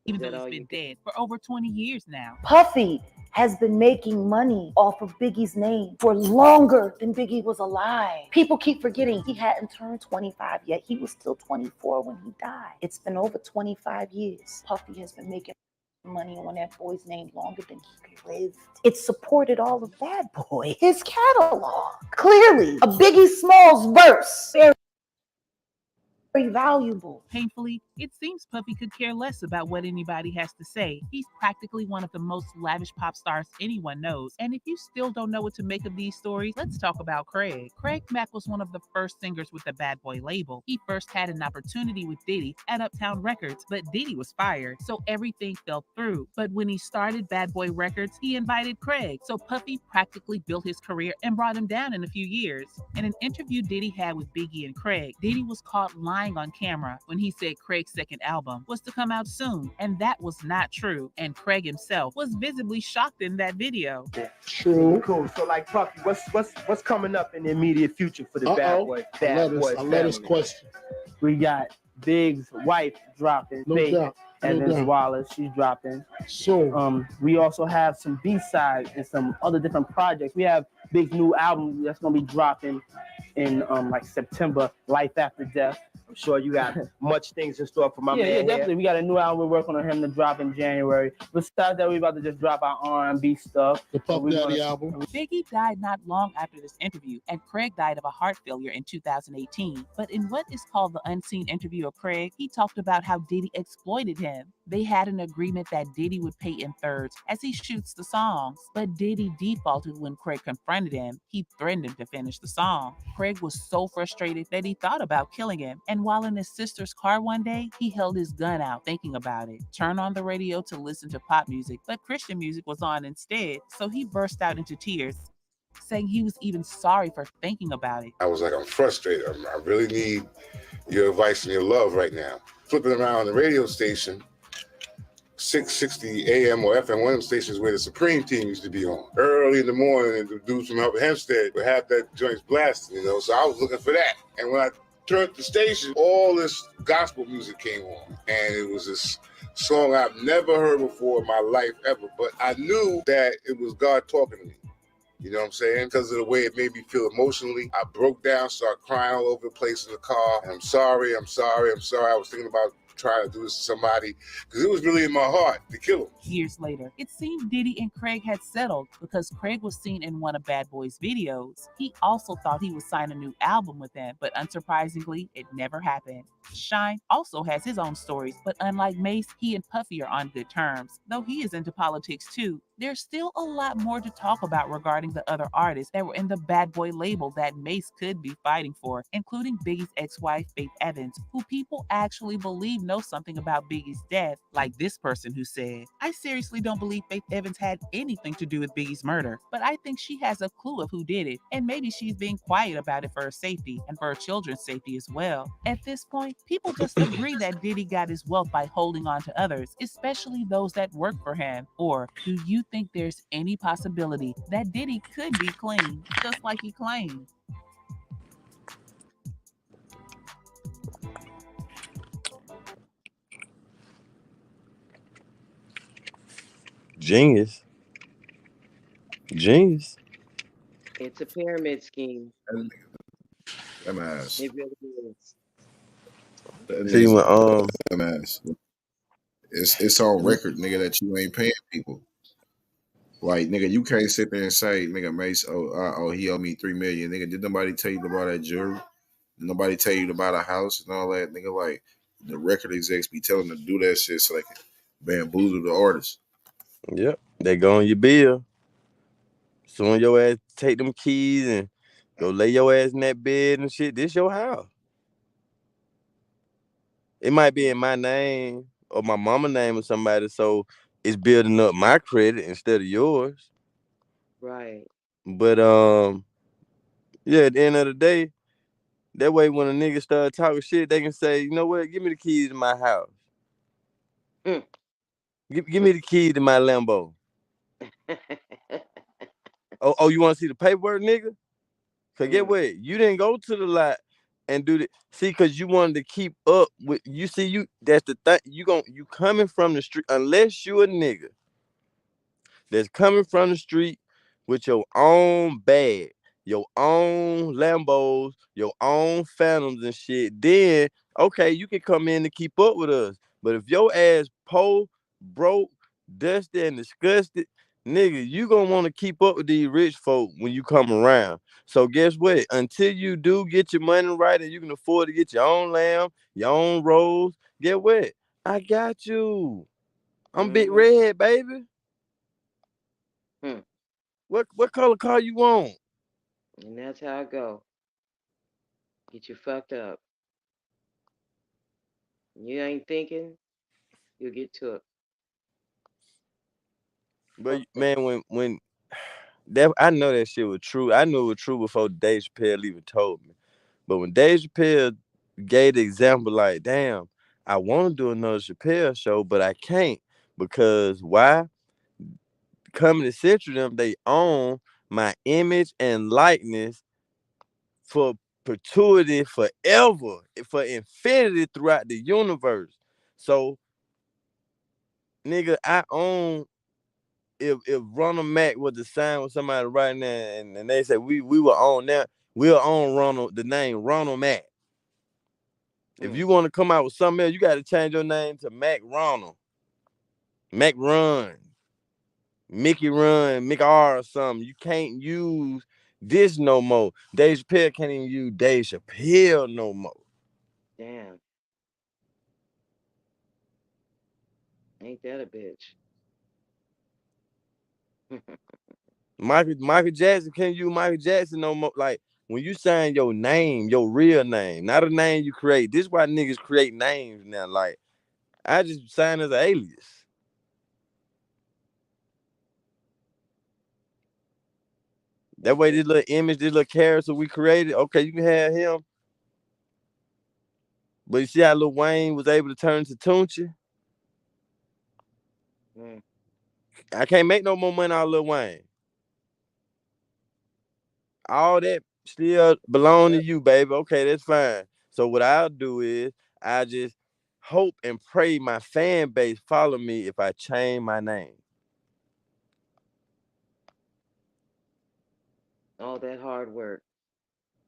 Speaker 10: Even though he's been dead for over 20 years now.
Speaker 9: Puffy has been making money off of Biggie's name for longer than Biggie was alive. People keep forgetting he hadn't turned 25 yet. He was still 24 when he died. It's been over 25 years. Puffy has been making money on that boy's name longer than he lived. It supported all of Bad Boy, his catalog. Clearly, a Biggie Smalls verse. Very valuable.
Speaker 10: Painfully, it seems Puffy could care less about what anybody has to say. He's practically one of the most lavish pop stars anyone knows. And if you still don't know what to make of these stories, let's talk about Craig. Craig Mack was one of the first singers with the Bad Boy label. He first had an opportunity with Diddy at Uptown Records, but Diddy was fired, so everything fell through. But when he started Bad Boy Records, he invited Craig. So Puffy practically built his career and brought him down in a few years. In an interview Diddy had with Biggie and Craig, Diddy was caught lying on camera when he said Craig's second album was to come out soon, and that was not true. And Craig himself was visibly shocked in that video.
Speaker 7: True. Cool. So like Puffy, what's coming up in the immediate future for the Bad Boy family?
Speaker 5: Question.
Speaker 8: We got Big's wife dropping.
Speaker 5: No
Speaker 8: Faith,
Speaker 5: doubt.
Speaker 8: and
Speaker 5: No
Speaker 8: Ms.
Speaker 5: doubt.
Speaker 8: Wallace, she's dropping.
Speaker 5: So
Speaker 8: we also have some B-sides and some other different projects. We have Big's new album that's gonna be dropping in like September, Life After Death.
Speaker 7: I'm sure you got much things in store for my man.
Speaker 8: Yeah,
Speaker 7: here.
Speaker 8: definitely. We got a new album we're working on him to drop in January. Besides that, we're about to just drop our R&B stuff.
Speaker 5: The Puff Daddy album.
Speaker 10: Biggie died not long after this interview, and Craig died of a heart failure in 2018. But in what is called the unseen interview of Craig, he talked about how Diddy exploited him. They had an agreement that Diddy would pay in thirds as he shoots the songs, but Diddy defaulted when Craig confronted him. He threatened him to finish the song. Craig was so frustrated that he thought about killing him, and while in his sister's car one day, he held his gun out thinking about it. Turned on the radio to listen to pop music, but Christian music was on instead, so he burst out into tears, saying he was even sorry for thinking about it.
Speaker 17: I was like, I'm frustrated. I really need your advice and your love right now. Flipping around the radio station, 660 AM or FM, one of them stations where the Supreme team used to be on. Early in the morning, and the dudes from Upper Hempstead would have that joints blasting, so I was looking for that. And when I turned the station, all this gospel music came on. And it was this song I've never heard before in my life ever, but I knew that it was God talking to me. You know what I'm saying? Because of the way it made me feel emotionally. I broke down, started crying all over the place in the car. And I'm sorry. I was thinking about trying to do this to somebody because it was really in my heart to kill him.
Speaker 10: Years later, it seemed Diddy and Craig had settled because Craig was seen in one of Bad Boy's videos. He also thought he would sign a new album with them, but unsurprisingly, it never happened. Shine also has his own stories, but unlike Mase, he and Puffy are on good terms. Though he is into politics too, there's still a lot more to talk about regarding the other artists that were in the Bad Boy label that Mase could be fighting for, including Biggie's ex-wife, Faith Evans, who people actually believe knows something about Biggie's death, like this person who said, "I seriously don't believe Faith Evans had anything to do with Biggie's murder, but I think she has a clue of who did it, and maybe she's being quiet about it for her safety and for her children's safety as well." At this point, people just agree that Diddy got his wealth by holding on to others, especially those that work for him. Or do you think there's any possibility that Diddy could be clean, just like he claimed?
Speaker 14: Genius.
Speaker 15: It's a pyramid scheme.
Speaker 16: That ass.
Speaker 15: It really is.
Speaker 16: That
Speaker 14: See when
Speaker 16: ass. It's on record, nigga, that you ain't paying people. Like, nigga, you can't sit there and say, nigga, Mase, he owe me $3 million. Nigga, did nobody tell you to buy that jewelry? Did nobody tell you to buy the house and all that? Nigga, like, the record execs be telling them to do that shit so they can bamboozle the artist.
Speaker 14: Yep, they go on your bill. Soon your ass take them keys and go lay your ass in that bed and shit. This your house. It might be in my name or my mama name or somebody, so it's building up my credit instead of yours.
Speaker 15: Right.
Speaker 14: But yeah, at the end of the day, that way when a nigga start talking shit, they can say, you know what, give me the keys to my house. Give me the keys to my Lambo. Oh, you want to see the paperwork, nigga? Cause get what? You didn't go to the lot and do the cause you wanted to keep up with that's the thing. You coming from the street, unless you a nigga that's coming from the street with your own bag, your own Lambos, your own Phantoms and shit, then okay, you can come in to keep up with us. But if your ass poor, broke, dusty, and disgusted, nigga, you gonna want to keep up with these rich folk when you come around. So guess what? Until you do get your money right and you can afford to get your own lamb, your own rolls, get what? I got you. I'm Big Red, baby. What color car you want?
Speaker 15: And that's how it go. Get you fucked up. You ain't thinking, you'll get to it.
Speaker 14: But man, when that I know that shit was true. I knew it was true before Dave Chappelle even told me. But when Dave Chappelle gave the example, like, damn, I want to do another Chappelle show, but I can't because why? Comedy Central, them they own my image and likeness for perpetuity, forever, for infinity throughout the universe. So, nigga, I own. If Ronald Mack was to sign with somebody right now, and they say we were on that, we'll own Ronald, the name Ronald Mack. If you want to come out with something else, you got to change your name to Mac Ronald, Mac Run, Mickey Run, Mick R or something. You can't use this no more. Dave Chappelle can't even use Dave Chappelle no more.
Speaker 15: Damn. Ain't that a bitch?
Speaker 14: Michael Jackson can't use Michael Jackson no more. Like, when you sign your name, your real name, not a name you create. This is why niggas create names now. Like, I just signed as an alias. That way, this little image, this little character we created, okay, you can have him. But you see how Lil Wayne was able to turn into Tunchi? I can't make no more money out of Lil Wayne. All that still belong to you, baby. Okay, that's fine. So what I'll do is I just hope and pray my fan base follow me if I change my name.
Speaker 15: All that hard work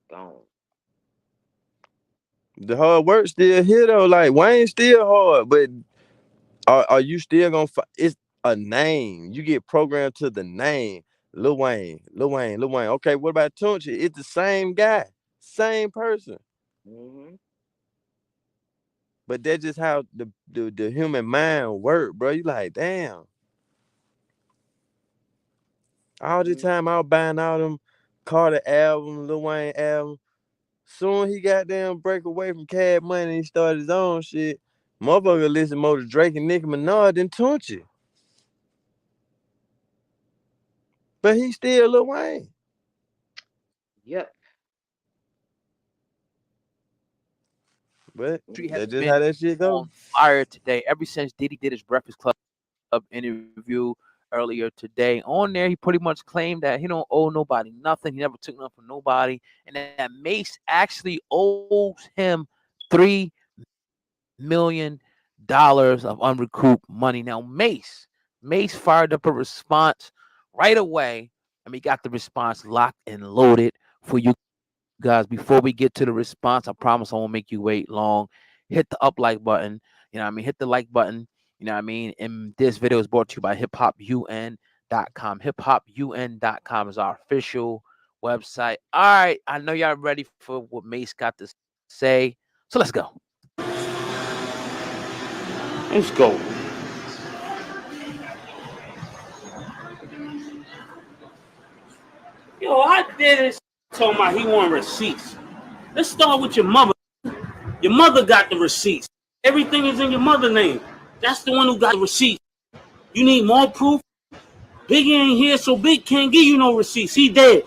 Speaker 15: gone.
Speaker 14: The hard work still here though. Like Wayne still hard, but are you still gonna? It's a name. You get programmed to the name. Lil Wayne, Lil Wayne, Lil Wayne. Okay, what about Tunchi? It's the same guy, same person.
Speaker 15: Mm-hmm.
Speaker 14: But that's just how the human mind work, bro. You like, damn. All the time I was buying all them Carter album, Lil Wayne album. Soon he got them break away from Cab Money and he started his own shit. Motherfucker listen more to Drake and Nicki Minaj than Tunchi. But he still Lil Wayne.
Speaker 15: Yep.
Speaker 14: But
Speaker 18: Has
Speaker 14: that's just
Speaker 18: been
Speaker 14: how that shit go.
Speaker 18: on fire today. Ever since Diddy did his Breakfast Club interview earlier today, on there he pretty much claimed that he don't owe nobody nothing. He never took nothing from nobody, and that Mase actually owes him $3 million of unrecouped money. Now Mase fired up a response right away, and we got the response locked and loaded for you guys. Before we get to the response, I promise I won't make you wait long. Hit the up like button. You know what I mean? Hit the like button. You know what I mean? And this video is brought to you by hiphopun.com. Hiphopun.com is our official website. All right. I know y'all ready for what Mase got to say. So let's go.
Speaker 1: Let's go. Yo, I did this. Talking about he want receipts. Let's start with your mother. Your mother got the receipts. Everything is in your mother's name. That's the one who got the receipts. You need more proof? Biggie ain't here, so Big can't give you no receipts. He dead.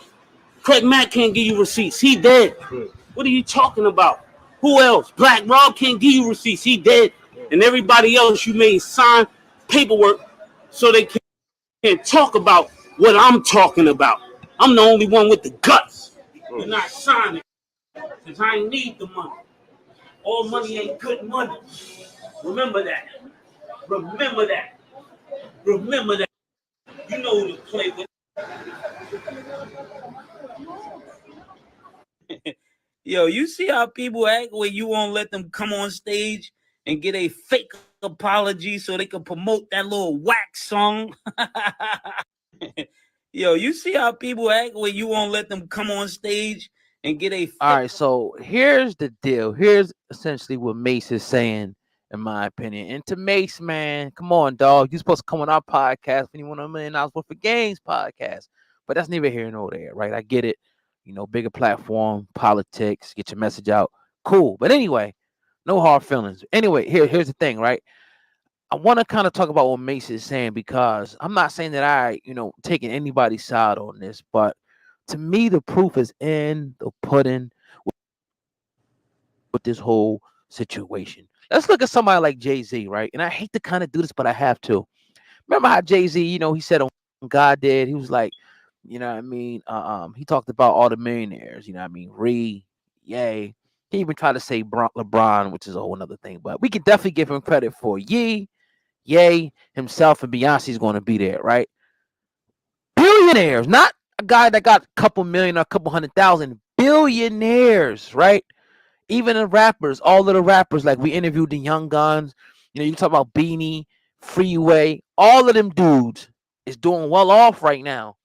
Speaker 1: Craig Mack can't give you receipts. He dead. What are you talking about? Who else? Black Rob can't give you receipts. He dead. And everybody else you made sign paperwork so they can't talk about what I'm talking about. I'm the only one with the guts. You're not signing because I ain't need the money. All money ain't good money. Remember that. Remember that. Remember that. You know who to play with.
Speaker 19: Yo, you see how people act when you won't let them come on stage and get a fake apology so they can promote that little whack song? Yo, you see how people act when you won't let them come on stage and get a
Speaker 18: All right, so here's the deal. Here's essentially what Mase is saying, in my opinion. And to Mase, man, come on, dog. You're supposed to come on our podcast when you want $1 million worth of games podcast. But that's neither here nor there, right? I get it. You know, bigger platform, politics, get your message out. Cool. But anyway, no hard feelings. Anyway, here's the thing, right? I want to kind of talk about what Mase is saying, because I'm not saying that I, taking anybody's side on this, but to me, the proof is in the pudding with this whole situation. Let's look at somebody like Jay-Z, right? And I hate to kind of do this, but I have to. Remember how Jay-Z, he said on God did, he was like, you know what I mean? He talked about all the millionaires, you know what I mean? Ye. He even tried to say LeBron, which is a whole other thing, but we can definitely give him credit for Ye, himself, and Beyonce's going to be there, right? Billionaires, not a guy that got a couple million or a couple 100,000. Billionaires, right? Even the rappers, all of the rappers, like we interviewed the Young Guns. You talk about Beanie, Freeway, all of them dudes is doing well off right now.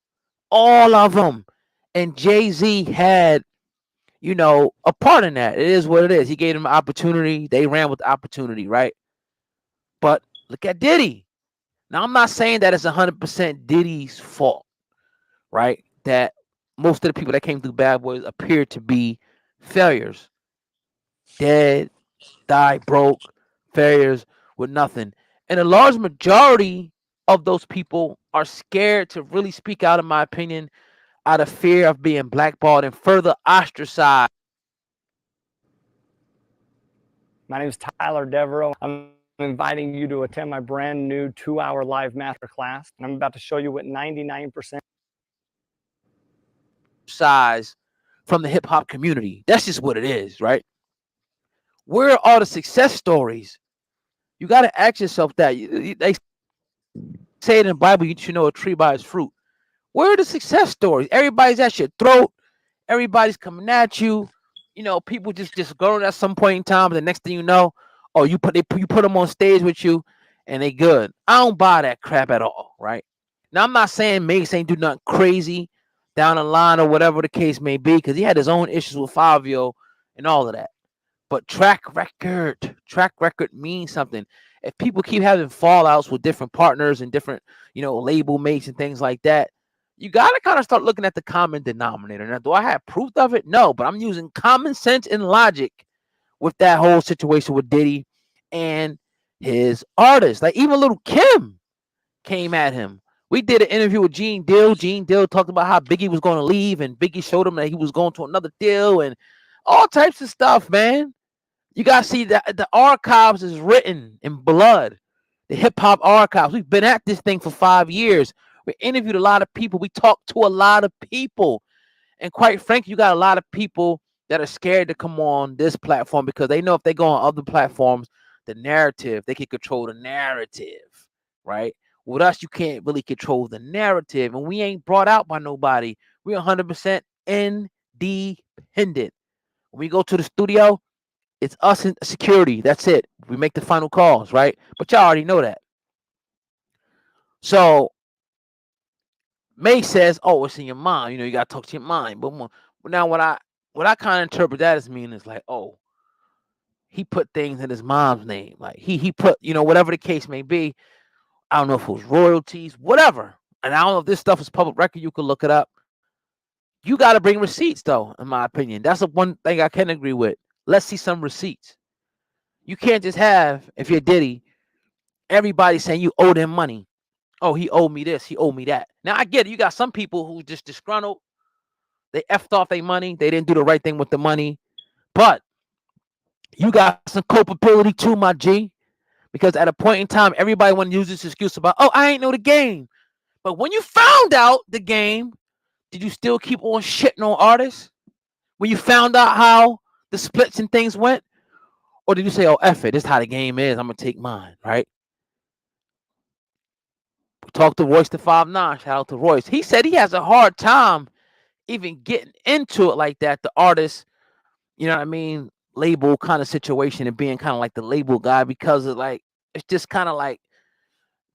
Speaker 18: All of them. And Jay-Z had, a part in that. It is what it is. He gave them an opportunity. They ran with the opportunity, right? But look at Diddy. Now, I'm not saying that it's 100% Diddy's fault, right? That most of the people that came through Bad Boys appear to be failures. Dead, died, broke, failures with nothing. And a large majority of those people are scared to really speak out, in my opinion, out of fear of being blackballed and further ostracized.
Speaker 20: My name is Tyler Devereaux. I'm inviting you to attend my brand new 2-hour live masterclass. And I'm about to show you what 99%
Speaker 18: size from the hip hop community. That's just what it is, right? Where are all the success stories You got to ask yourself that. They say it in the Bible, you should know a tree by its fruit. Where are the success stories? Everybody's at your throat. Everybody's coming at you. You know, people just going at some point in time. But the next thing you know, oh, you put them on stage with you, and they good. I don't buy that crap at all, right? Now I'm not saying Mase ain't do nothing crazy down the line or whatever the case may be, because he had his own issues with Fabio and all of that. But track record means something. If people keep having fallouts with different partners and different, label mates and things like that, you got to kind of start looking at the common denominator. Now, do I have proof of it? No, but I'm using common sense and logic with that whole situation with Diddy and his artists. Like even Little Kim came at him. We did an interview with Gene Deal. Gene Deal talked about how Biggie was going to leave, and Biggie showed him that he was going to another deal and all types of stuff, man. You got to see that the archives is written in blood. The hip hop archives. We've been at this thing for 5 years. We interviewed a lot of people. We talked to a lot of people. And quite frankly, you got a lot of people that are scared to come on this platform because they know if they go on other platforms, the narrative, they can control the narrative, right? With us, you can't really control the narrative. And we ain't brought out by nobody. We're 100% independent. When we go to the studio, it's us and security. That's it. We make the final calls, right? But y'all already know that. So May says, "Oh, it's in your mind. You got to talk to your mind." But now, what I kind of interpret that as meaning is like, oh, he put things in his mom's name. Like he put, whatever the case may be. I don't know if it was royalties, whatever. And I don't know if this stuff is public record. You can look it up. You got to bring receipts, though, in my opinion. That's the one thing I can agree with. Let's see some receipts. You can't just have, if you're Diddy, everybody saying you owe them money. Oh, he owed me this. He owed me that. Now, I get it. You got some people who just disgruntled. They effed off their money. They didn't do the right thing with the money. But you got some culpability too, my G. Because at a point in time, everybody want to use this excuse about, oh, I ain't know the game. But when you found out the game, did you still keep on shitting on artists? When you found out how the splits and things went? Or did you say, oh, F it, this is how the game is, I'm going to take mine, right? We talked to Royce the 5'9", shout out to Royce. He said he has a hard time even getting into it like that, the artist, label kind of situation and being kind of like the label guy, because of like, it's just kind of like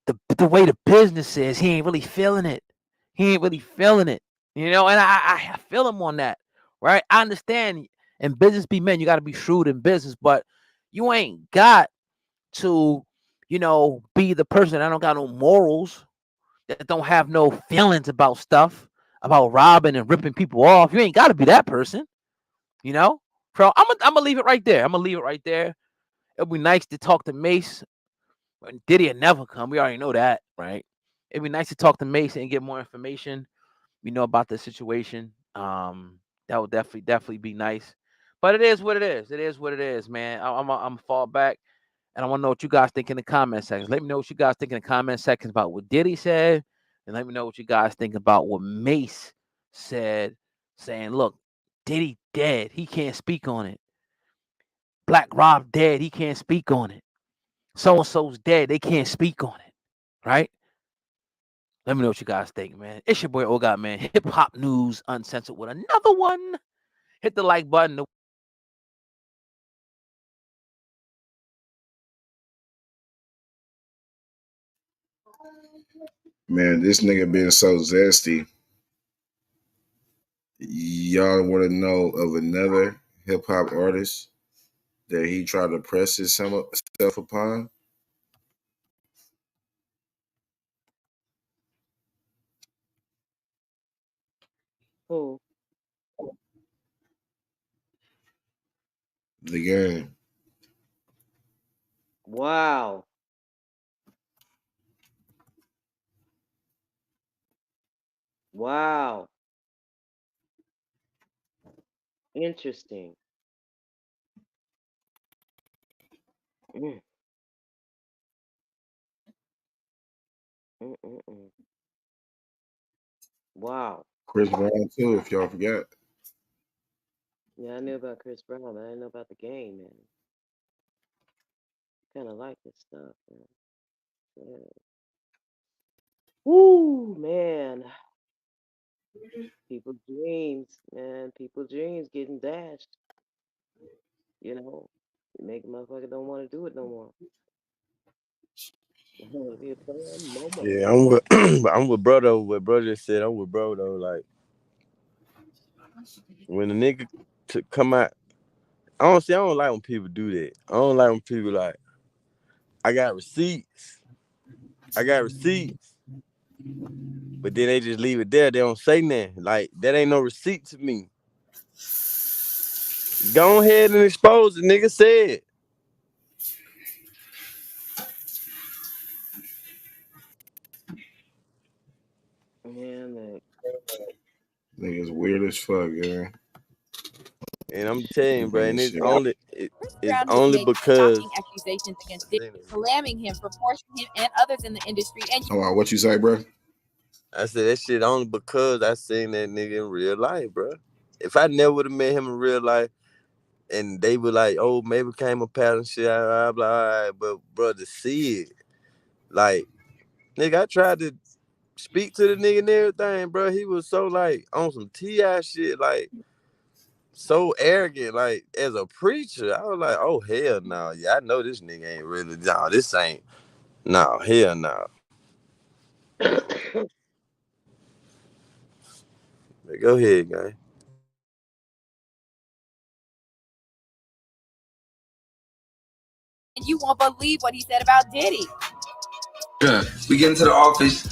Speaker 18: the way the business is. He ain't really feeling it. And I feel him on that, right? I understand in business be men, you got to be shrewd in business, but you ain't got to, be the person that don't got no morals, that don't have no feelings about stuff, about robbing and ripping people off. You ain't got to be that person, Bro, I'm gonna leave it right there. It'll be nice to talk to Mase. Diddy will never come. We already know that, right? It'd be nice to talk to Mase and get more information, about the situation. That would definitely be nice. But it is what it is. It is what it is, man. I'm fall back, and I want to know what you guys think in the comment sections. Let me know what you guys think in the comment sections about what Diddy said, and let me know what you guys think about what Mase said, saying, "Look, Diddy dead. He can't speak on it. Black Rob dead. He can't speak on it. So-and-so's dead. They can't speak on it." Right? Let me know what you guys think, man. It's your boy Ogot, man. Hip Hop News Uncensored with another one. Hit the like button.
Speaker 16: Man, this nigga been so zesty. Y'all want to know of another hip hop artist that he tried to press himself upon?
Speaker 15: Who?
Speaker 16: The Game.
Speaker 15: Wow. Wow. Interesting. Mm. Mm-mm-mm. Wow.
Speaker 16: Chris Brown too, if y'all forgot.
Speaker 15: Yeah, I knew about Chris Brown, but I didn't know about the game, man. kind of like this stuff, man. Yeah. Woo, man. People's dreams, man. People's dreams getting dashed. You know, it make a motherfucker don't want to do it no more. I want to be a player no more.
Speaker 14: Yeah, I'm with I'm with bro though. What bro just said, I'm with bro though. Like when a nigga come out, I don't like when people do that. I don't like when people like, I got receipts, but then they just leave it there. They don't say nothing. Like that ain't no receipt to me. Go ahead and expose the nigga said.
Speaker 15: Man, that
Speaker 16: Niggas weird as fuck, yeah.
Speaker 14: And I'm telling you, bro, and it's
Speaker 16: Brown
Speaker 14: only because
Speaker 21: accusations against Diddy, slamming him for forcing him and others in the industry. And
Speaker 16: Oh, what you say, bro?
Speaker 14: I said that shit only because I seen that nigga in real life, bro. If I never would have met him in real life, and they were like, "Oh, maybe came a pattern shit," blah, blah, all right, but bro, to see it, like, nigga, I tried to speak to the nigga and everything, bro. He was so like on some T.I. shit, like so arrogant, like as a preacher. I was like, oh hell no, yeah, I know this nigga ain't really. No, this ain't. No, hell no. Go ahead, guy.
Speaker 21: you won't believe what he said about Diddy.
Speaker 22: Yeah, we get into the office,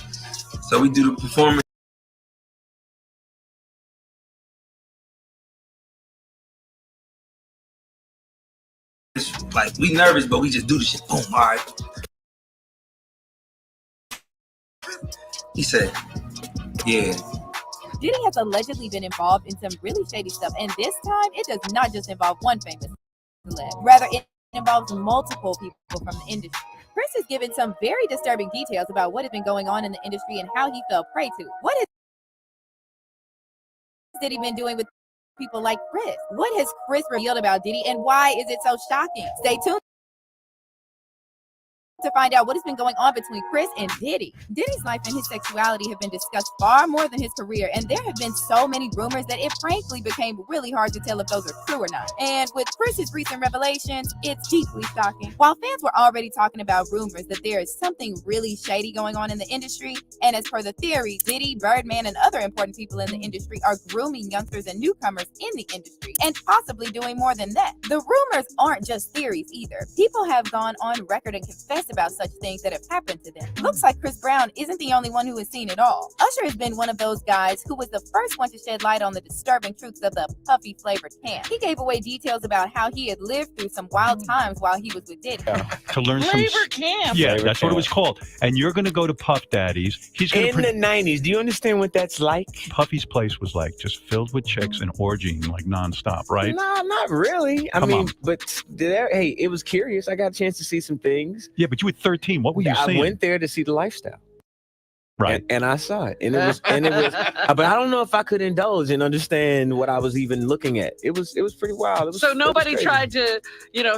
Speaker 22: so we do the performance. Like, we nervous, but we just do the shit. Boom, all right. He said, yeah.
Speaker 21: Diddy has allegedly been involved in some really shady stuff, and this time it does not just involve one famous celeb. Rather, it involves multiple people from the industry. Chris has given some very disturbing details about what has been going on in the industry and how he fell prey to. What has Diddy been doing with people like Chris? What has Chris revealed about Diddy, and why is it so shocking? Stay tuned to find out what has been going on between Chris and Diddy. Diddy's life and his sexuality have been discussed far more than his career, and there have been so many rumors that it frankly became really hard to tell if those are true or not. And with Chris's recent revelations, it's deeply shocking. While fans were already talking about rumors that there is something really shady going on in the industry, and as per the theory, Diddy, Birdman, and other important people in the industry are grooming youngsters and newcomers in the industry, and possibly doing more than that. The rumors aren't just theories either. People have gone on record and confessed about such things that have happened to them. Looks like Chris Brown isn't the only one who has seen it all. Usher has been one of those guys who was the first one to shed light on the disturbing truths of the puffy flavored camp. He gave away details about how he had lived through some wild times while he was with Diddy.
Speaker 23: To learn
Speaker 21: Flavor camp.
Speaker 23: Yeah,
Speaker 21: Flavor
Speaker 23: that's what it
Speaker 21: camp.
Speaker 23: was called. And you're going to go to Puff Daddy's. He's going
Speaker 24: In the 90s. Do you understand what that's like?
Speaker 23: Puffy's place was like just filled with chicks and orgying like nonstop, right?
Speaker 24: No, not really. I
Speaker 23: Come
Speaker 24: mean,
Speaker 23: on.
Speaker 24: but hey, it was curious. I got a chance to see some things.
Speaker 23: Yeah, but you were 13. What were you
Speaker 24: I
Speaker 23: seeing?
Speaker 24: went there to see the lifestyle.
Speaker 23: Right.
Speaker 24: And I saw it. And it was but I don't know if I could indulge and understand what I was even looking at. It was pretty wild. It was,
Speaker 25: So
Speaker 24: it was
Speaker 25: nobody
Speaker 24: crazy.
Speaker 25: tried to,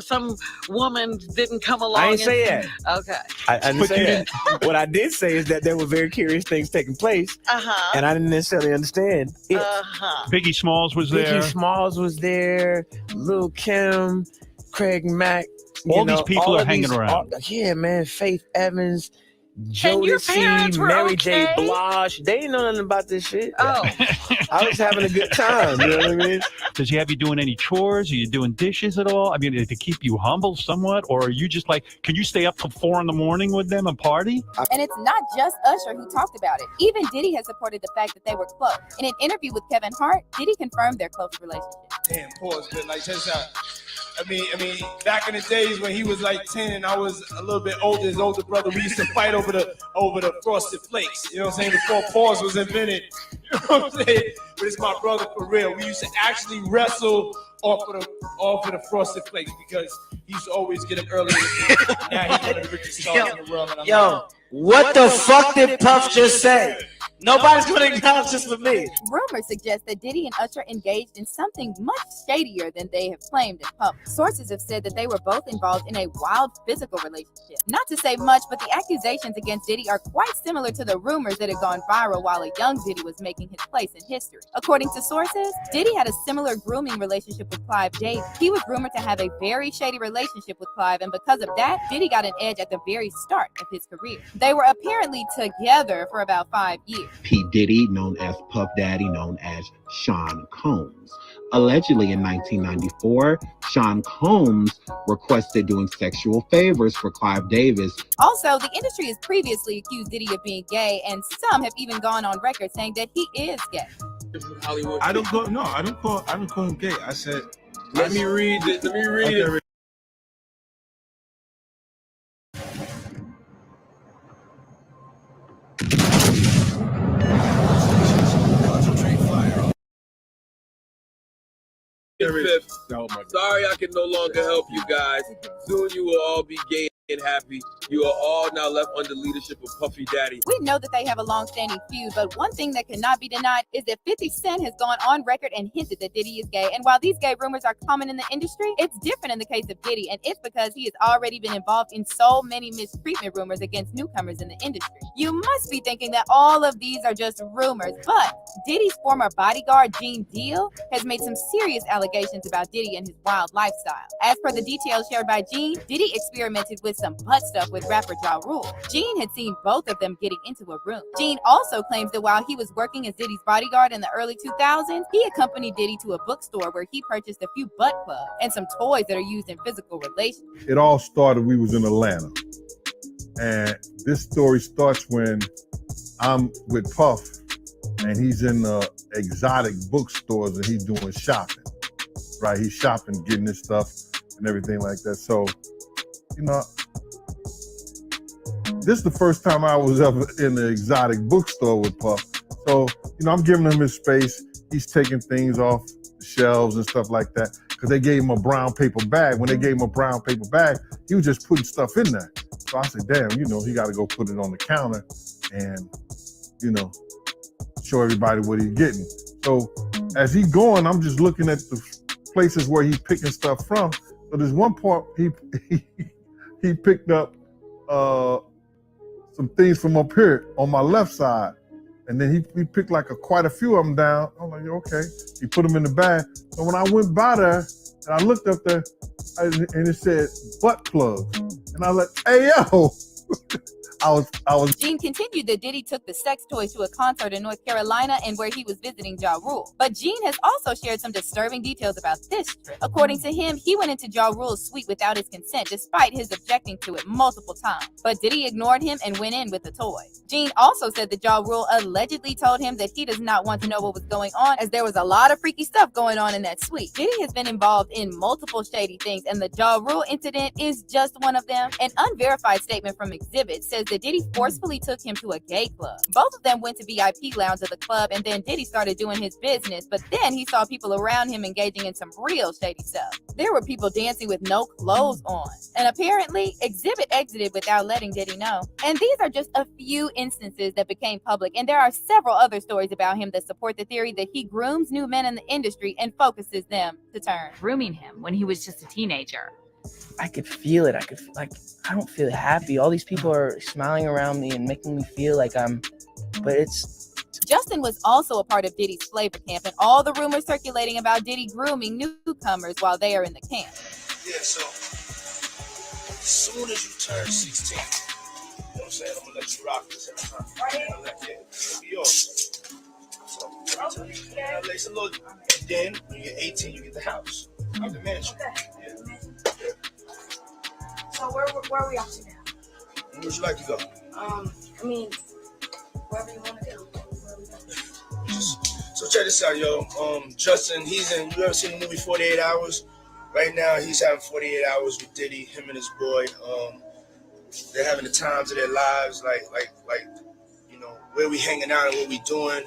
Speaker 25: some woman didn't come along.
Speaker 24: I didn't say that.
Speaker 25: Okay.
Speaker 24: I didn't say that. What I did say is that there were very curious things taking place,
Speaker 25: Uh-huh.
Speaker 24: and I didn't necessarily understand it.
Speaker 25: Uh-huh.
Speaker 23: Biggie Smalls was there.
Speaker 24: Biggie Smalls was there. Lil' Kim, Craig Mack.
Speaker 23: All these people
Speaker 24: all
Speaker 23: are
Speaker 24: of
Speaker 23: hanging around.
Speaker 24: Yeah, man. Faith Evans,
Speaker 25: And your
Speaker 24: Jodeci,
Speaker 25: parents were
Speaker 24: Mary J.
Speaker 25: okay?
Speaker 24: Blige. They didn't know nothing about this shit.
Speaker 25: Oh.
Speaker 24: I was having a good time. You know what I mean?
Speaker 23: Does he have you doing any chores? Are you doing dishes at all? I mean, to keep you humble somewhat? Or are you just like, can you stay up till 4 a.m. with them and party?
Speaker 21: And it's not just Usher who talked about it. Even Diddy has supported the fact that they were close. In an interview with Kevin Hart, Diddy confirmed their close relationship.
Speaker 26: Damn, pause, but like, check this out. I mean, back in the days when he was like 10 and I was a little bit older, his older brother, we used to fight over the Frosted Flakes. You know what I'm saying? Before pause was invented. You know what I'm saying? But it's my brother for real. We used to actually wrestle off of the Frosted Flakes because he used to always get up early. Now he's one of the richest stars in the world. And I'm
Speaker 27: Yo, what the fuck did Puff just say?
Speaker 2: Nobody's going to acknowledge this but me.
Speaker 21: Rumors suggest that Diddy and Usher engaged in something much shadier than they have claimed in public. Sources have said that they were both involved in a wild physical relationship. Not to say much, but the accusations against Diddy are quite similar to the rumors that had gone viral while a young Diddy was making his place in history. According to sources, Diddy had a similar grooming relationship with Clive Davis. He was rumored to have a very shady relationship with Clive, and because of that, Diddy got an edge at the very start of his career. They were apparently together for about 5 years.
Speaker 3: P. Diddy, known as Puff Daddy, known as Sean Combs. Allegedly in 1994, Sean Combs requested doing sexual favors for Clive Davis.
Speaker 21: Also, the industry has previously accused Diddy of being gay, and some have even gone on record saying that he is gay.
Speaker 4: I don't call him gay. I said, let me read it.
Speaker 11: Sorry I can no longer help you guys. Soon you will all be gay and happy. You are all now left under leadership of Puffy Daddy.
Speaker 21: We know that they have a long-standing feud, but one thing that cannot be denied is that 50 Cent has gone on record and hinted that Diddy is gay. And while these gay rumors are common in the industry, it's different in the case of Diddy, and it's because he has already been involved in so many mistreatment rumors against newcomers in the industry. You must be thinking that all of these are just rumors, but Diddy's former bodyguard, Gene Deal, has made some serious allegations about Diddy and his wild lifestyle. As per the details shared by Gene, Diddy experimented with some butt stuff with rapper Ja Rule. Gene had seen both of them getting into a room. Gene also claims that while he was working as Diddy's bodyguard in the early 2000s, he accompanied Diddy to a bookstore where he purchased a few butt plugs and some toys that are used in physical relations.
Speaker 4: It all started, we was in Atlanta. And this story starts when I'm with Puff and he's in the exotic bookstores and he's doing shopping, right? He's shopping, getting his stuff and everything like that. So, you know, this is the first time I was ever in the exotic bookstore with Puff. So, you know, I'm giving him his space. He's taking things off the shelves and stuff like that because they gave him a brown paper bag. When they gave him a brown paper bag, he was just putting stuff in there. So I said, damn, you know, he got to go put it on the counter and, you know, show everybody what he's getting. So as he's going, I'm just looking at the places where he's picking stuff from. So there's one part he picked up some things from up here on my left side. And then he picked like quite a few of them down. I'm like, okay. He put them in the bag. So when I went by there and I looked up there and it said butt plugs. And I was like, hey, yo. I was.
Speaker 21: Gene continued that Diddy took the sex toys to a concert in North Carolina and where he was visiting Ja Rule. But Gene has also shared some disturbing details about this trip. According to him, he went into Ja Rule's suite without his consent, despite his objecting to it multiple times. But Diddy ignored him and went in with the toys. Gene also said that Ja Rule allegedly told him that he does not want to know what was going on, as there was a lot of freaky stuff going on in that suite. Diddy has been involved in multiple shady things, and the Ja Rule incident is just one of them. An unverified statement from Exhibit says that Diddy forcefully took him to a gay club. Both of them went to VIP lounge of the club, and then Diddy started doing his business, but then he saw people around him engaging in some real shady stuff. There were people dancing with no clothes on, and apparently Exhibit exited without letting Diddy know. And these are just a few instances that became public, and there are several other stories about him that support the theory that he grooms new men in the industry and focuses them to turn.
Speaker 12: Grooming him when he was just a teenager.
Speaker 8: I could feel it. I don't feel happy. All these people are smiling around me and making me feel like but it's.
Speaker 21: Justin was also a part of Diddy's flavor camp, and all the rumors circulating about Diddy grooming newcomers while they are in the camp.
Speaker 26: Yeah, so as soon as you turn 16, you know what I'm saying? I'm gonna let you rock this every time. It'll be yours. So you lace a little, and then when you get 18, you get the house. You get the mansion. Yeah.
Speaker 13: So where are we off to now?
Speaker 26: Where would you like to go?
Speaker 13: Wherever you want to go.
Speaker 26: So check this out, yo. Justin, he's in. You ever seen the movie 48 Hours? Right now, he's having 48 hours with Diddy, him and his boy. They're having the times of their lives, like, you know, where we hanging out and what we doing.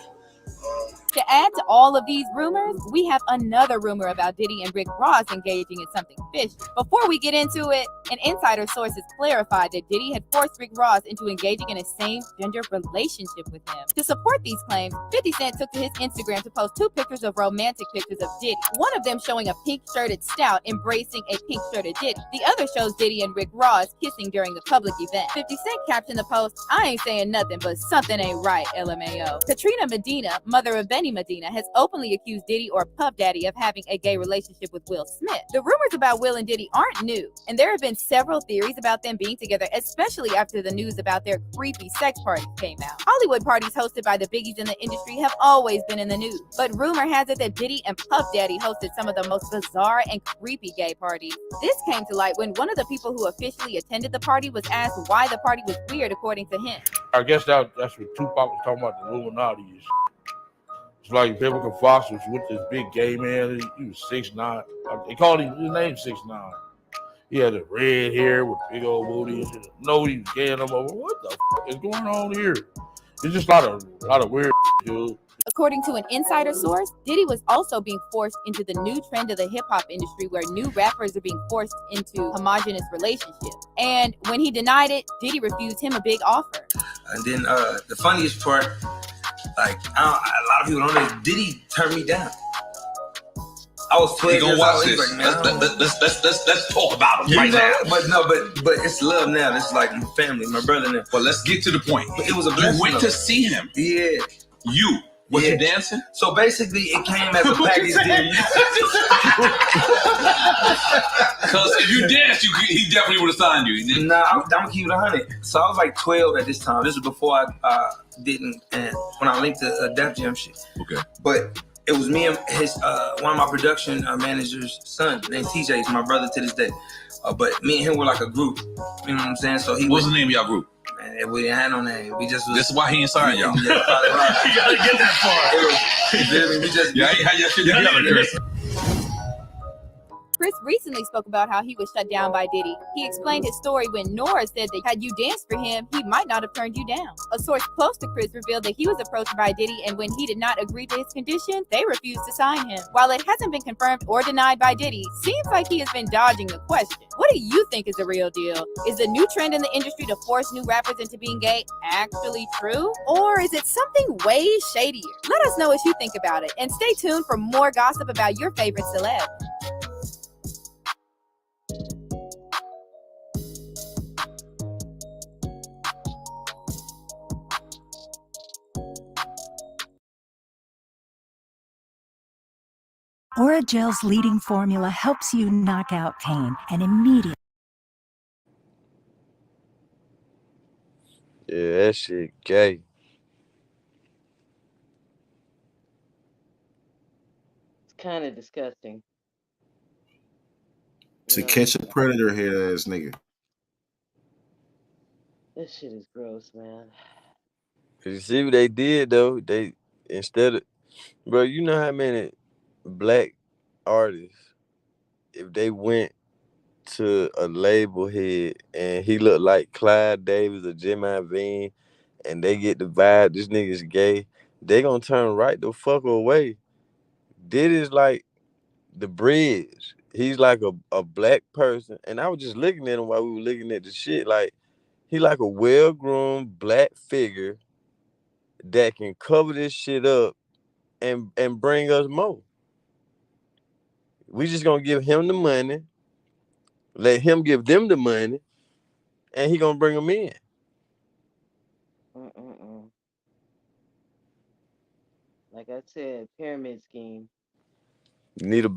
Speaker 21: To add to all of these rumors, we have another rumor about Diddy and Rick Ross engaging in something fishy. Before we get into it, an insider source has clarified that Diddy had forced Rick Ross into engaging in a same-gender relationship with him. To support these claims, 50 Cent took to his Instagram to post 2 pictures of romantic pictures of Diddy. One of them showing a pink-shirted Stout embracing a pink-shirted Diddy. The other shows Diddy and Rick Ross kissing during a public event. 50 Cent captioned the post, "I ain't saying nothing, but something ain't right, LMAO." Katrina Medina, mother of Benny Medina, has openly accused Diddy or Puff Daddy of having a gay relationship with Will Smith. The rumors about Will and Diddy aren't new, and there have been several theories about them being together, especially after the news about their creepy sex parties came out. Hollywood parties hosted by the biggies in the industry have always been in the news, but rumor has it that Diddy and Puff Daddy hosted some of the most bizarre and creepy gay parties. This came to light when one of the people who officially attended the party was asked why the party was weird according to him.
Speaker 5: I guess that's what Tupac was talking about, the Illuminati. It's like Biblical Fox was with this big gay man. He was 6'9". They called him, his name 6'9". He had the red hair with big old booty. No, he was gay no more. What the is going on here? It's just a lot of weird, dude.
Speaker 21: According to an insider source, Diddy was also being forced into the new trend of the hip-hop industry where new rappers are being forced into homogenous relationships. And when he denied it, Diddy refused him a big offer.
Speaker 22: And then the funniest part, like a lot of people don't know, Diddy turned me down. I was 12
Speaker 6: You gonna
Speaker 22: years
Speaker 6: watch
Speaker 22: old.
Speaker 6: this?
Speaker 22: He's like, man,
Speaker 6: Let's talk about him right now.
Speaker 22: But it's love now. It's like my family, my brother now.
Speaker 6: But let's get to the point.
Speaker 22: But it was a blessing.
Speaker 6: You went to see him.
Speaker 22: Yeah.
Speaker 6: Was you dancing?
Speaker 22: So basically, it came as a package deal.
Speaker 6: Because if you danced, he definitely would have signed you.
Speaker 22: Nah, I'm gonna keep it 100. So I was like 12 at this time. This was before I didn't, and when I linked the Def Jam shit.
Speaker 6: Okay.
Speaker 22: But it was me and his one of my production managers' son named TJ. He's my brother to this day. But me and him were like a group. You know what I'm saying? So what's
Speaker 6: the name of y'all group?
Speaker 22: Man, we didn't have no name. We just was,
Speaker 6: This is why he ain't signed y'all.
Speaker 22: You gotta get that far.
Speaker 6: You feel me? Yeah, I ain't had your shit together, Chris.
Speaker 21: Chris recently spoke about how he was shut down by Diddy. He explained his story when Nora said that had you danced for him, he might not have turned you down. A source close to Chris revealed that he was approached by Diddy, and when he did not agree to his conditions, they refused to sign him. While it hasn't been confirmed or denied by Diddy, seems like he has been dodging the question. What do you think is the real deal? Is the new trend in the industry to force new rappers into being gay actually true? Or is it something way shadier? Let us know what you think about it, and stay tuned for more gossip about your favorite celeb.
Speaker 7: Oragel's leading formula helps you knock out pain and immediately.
Speaker 14: Yeah, that shit gay.
Speaker 15: It's kind of disgusting.
Speaker 16: To catch a predator head ass nigga.
Speaker 15: This shit is gross, man.
Speaker 14: You see what they did though? They instead of, bro, you know how many black artists, if they went to a label head and he looked like Clyde Davis or Jim Iovine, and they get the vibe this nigga's gay, they gonna turn right the fuck away. Diddy's like the bridge. He's like a black person, and I was just looking at him while we were looking at the shit. Like he like a well-groomed black figure that can cover this shit up and bring us more. We just gonna give him the money, let him give them the money, and he gonna bring them in.
Speaker 15: Like I said, pyramid scheme.
Speaker 14: You need a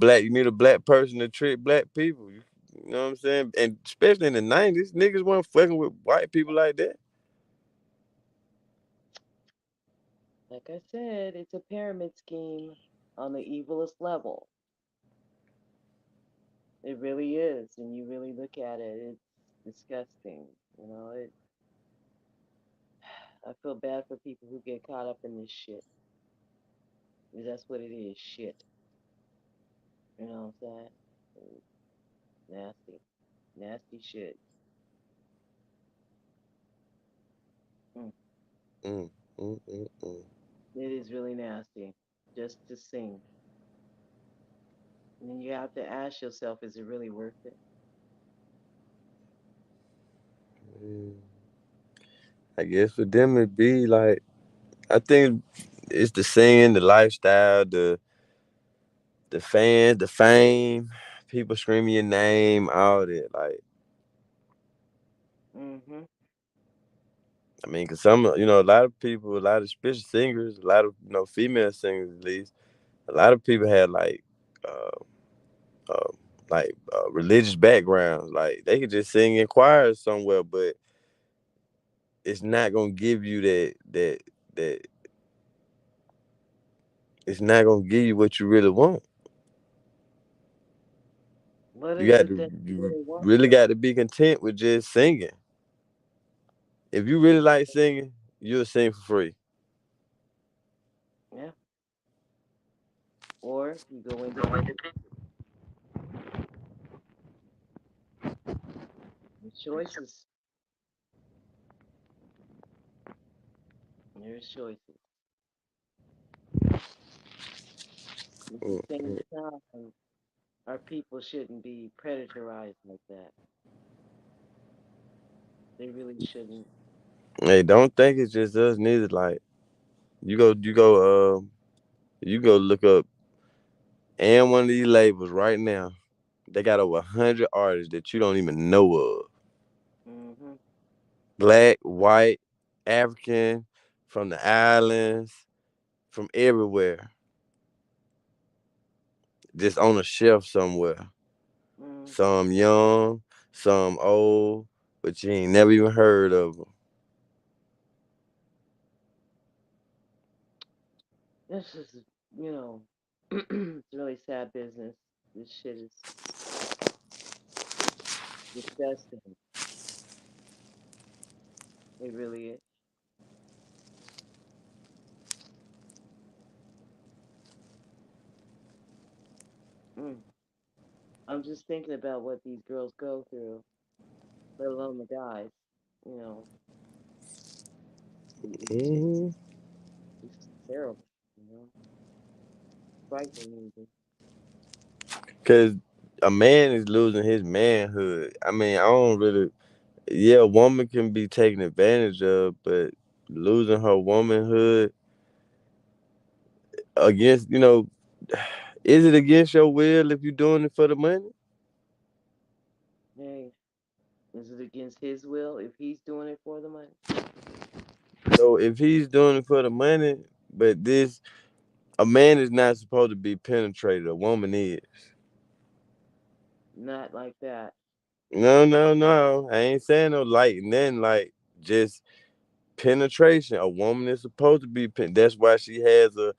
Speaker 14: black person to trick black people. You know what I'm saying? And especially in the 90s, niggas weren't fucking with white people like that.
Speaker 15: Like I said, it's a pyramid scheme on the evilest level. It really is, and you really look at it, it's disgusting. You know, I feel bad for people who get caught up in this shit. Because that's what it is, shit. You know what I'm saying? Nasty. Nasty shit.
Speaker 14: Mm, mm, mm, mm.
Speaker 15: It is really nasty just to sing. And then you have to ask yourself, is it really worth it?
Speaker 14: I guess for them it'd be like, I think it's the singing, the lifestyle, the fans, the fame, people screaming your name, all that. Like,
Speaker 15: Mm-hmm.
Speaker 14: I mean, cause some, a lot of people, a lot of especially singers, a lot of female singers at least, a lot of people had uh, religious backgrounds. Like they could just sing in choirs somewhere, but it's not gonna give you that. It's not gonna give you what you really want.
Speaker 15: What
Speaker 14: You
Speaker 15: is
Speaker 14: got
Speaker 15: it
Speaker 14: to
Speaker 15: that you
Speaker 14: you
Speaker 15: really want
Speaker 14: really
Speaker 15: though?
Speaker 14: got to be content with just singing. If you really like singing, you'll sing for free.
Speaker 15: Yeah. Or you go independent. There's choices. There's choices. At the same time, our people shouldn't be predatorized like that. They really shouldn't.
Speaker 14: Hey, don't think it's just us neither. Like you go look up and one of these labels right now. They got over 100 artists that you don't even know of.
Speaker 15: Mm-hmm.
Speaker 14: Black, white, African, from the islands, from everywhere. Just on a shelf somewhere.
Speaker 15: Mm-hmm.
Speaker 14: Some young, some old, but you ain't never even heard of them.
Speaker 15: This is, you know, it's really sad business. This shit is disgusting. It really is. Mm. I'm just thinking about what these girls go through, let alone the guys. You know,
Speaker 14: Mm-hmm.
Speaker 15: it's terrible. You know, frightening even.
Speaker 14: Cause a man is losing his manhood. I mean, I don't really. Yeah, a woman can be taken advantage of, but losing her womanhood against, is it against your will if you're doing it for the money?
Speaker 15: Hey, is it against his will if he's doing it for the money?
Speaker 14: So if he's doing it for the money, but a man is not supposed to be penetrated. A woman is.
Speaker 15: Not like that.
Speaker 14: No, no, no. I ain't saying no light and then like just penetration. A woman is supposed to be. That's why she has a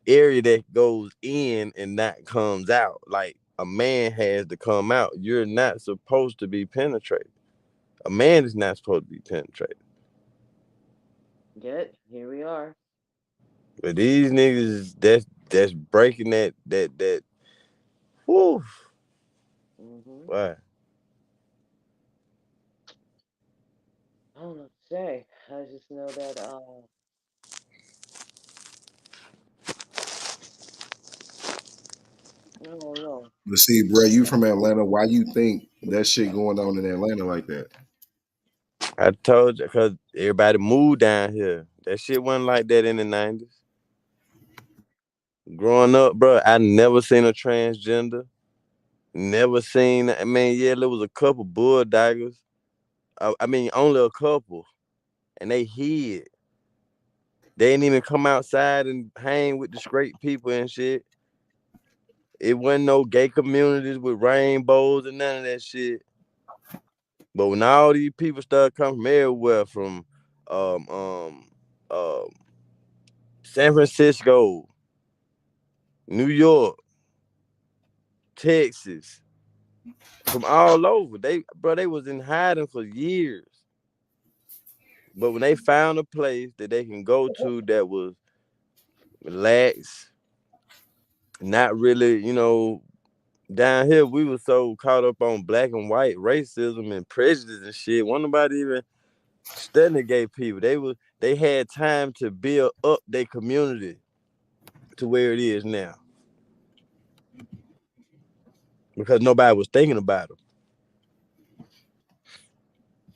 Speaker 14: area that goes in and not comes out. Like a man has to come out. You're not supposed to be penetrated. A man is not supposed to be penetrated.
Speaker 15: Yet here we are.
Speaker 14: But these niggas, that's breaking that. Whew.
Speaker 15: Mm-hmm.
Speaker 14: Why?
Speaker 15: I don't know what to say. I just know that I don't know.
Speaker 16: But see, bro, you from Atlanta. Why you think that shit going on in Atlanta like that?
Speaker 14: I told you, because everybody moved down here. That shit wasn't like that in the 90s. Growing up, bro, I never seen a transgender. Never seen, I mean, yeah, there was a couple bulldaggers. I mean, only a couple. And they hid. They didn't even come outside and hang with the straight people and shit. It wasn't no gay communities with rainbows and none of that shit. But when all these people started coming from everywhere, from um, um, um, San Francisco, New York, Texas, from all over, they was in hiding for years. But when they found a place that they can go to that was relaxed, not really, down here we were so caught up on black and white racism and prejudice and shit. Wasn't nobody even studying gay people. They had time to build up their community to where it is now. Because nobody was thinking about them.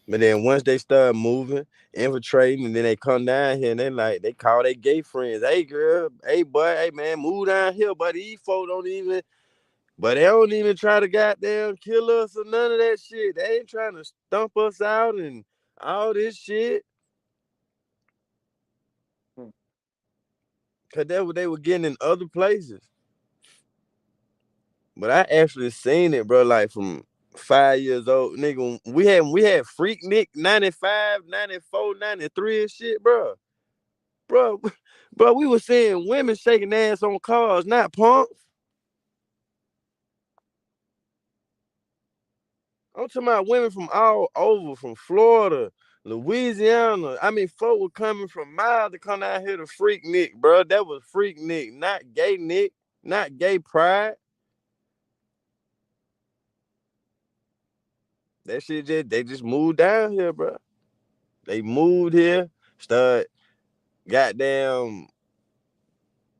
Speaker 14: But then once they start moving, infiltrating, and then they come down here and they call their gay friends, hey girl, hey boy, hey man, move down here, but these folks they don't even try to goddamn kill us or none of that shit. They ain't trying to stump us out and all this shit. Cause that's what they were getting in other places. But I actually seen it, bro, like from 5 years old, nigga. We had Freak Nick 95, 94, 93 and shit, bro. Bro, we were seeing women shaking ass on cars, not punks. I'm talking about women from all over, from Florida, Louisiana. I mean, folk were coming from miles to come out here to Freak Nick, bro. That was Freak Nick, not gay Nick, not gay pride. That shit they just moved down here, bro. They moved here, started goddamn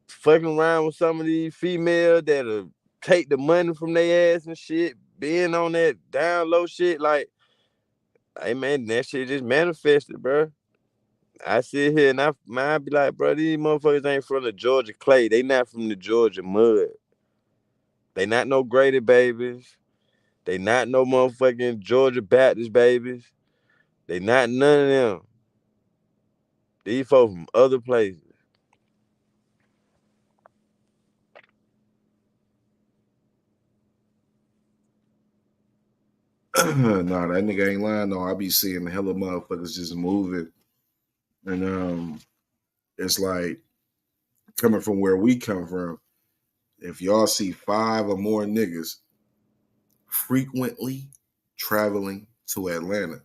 Speaker 14: fucking around with some of these females that'll take the money from their ass and shit, being on that down low shit. Like, hey man, that shit just manifested, bro. I sit here and I be like, bro, these motherfuckers ain't from the Georgia clay. They not from the Georgia mud. They not no Grady babies. They not no motherfucking Georgia Baptist babies. They not none of them. These folks from other places.
Speaker 16: Nah, that nigga ain't lying though. I be seeing hella motherfuckers just moving. And it's like coming from where we come from, if y'all see 5 or more niggas frequently traveling to Atlanta,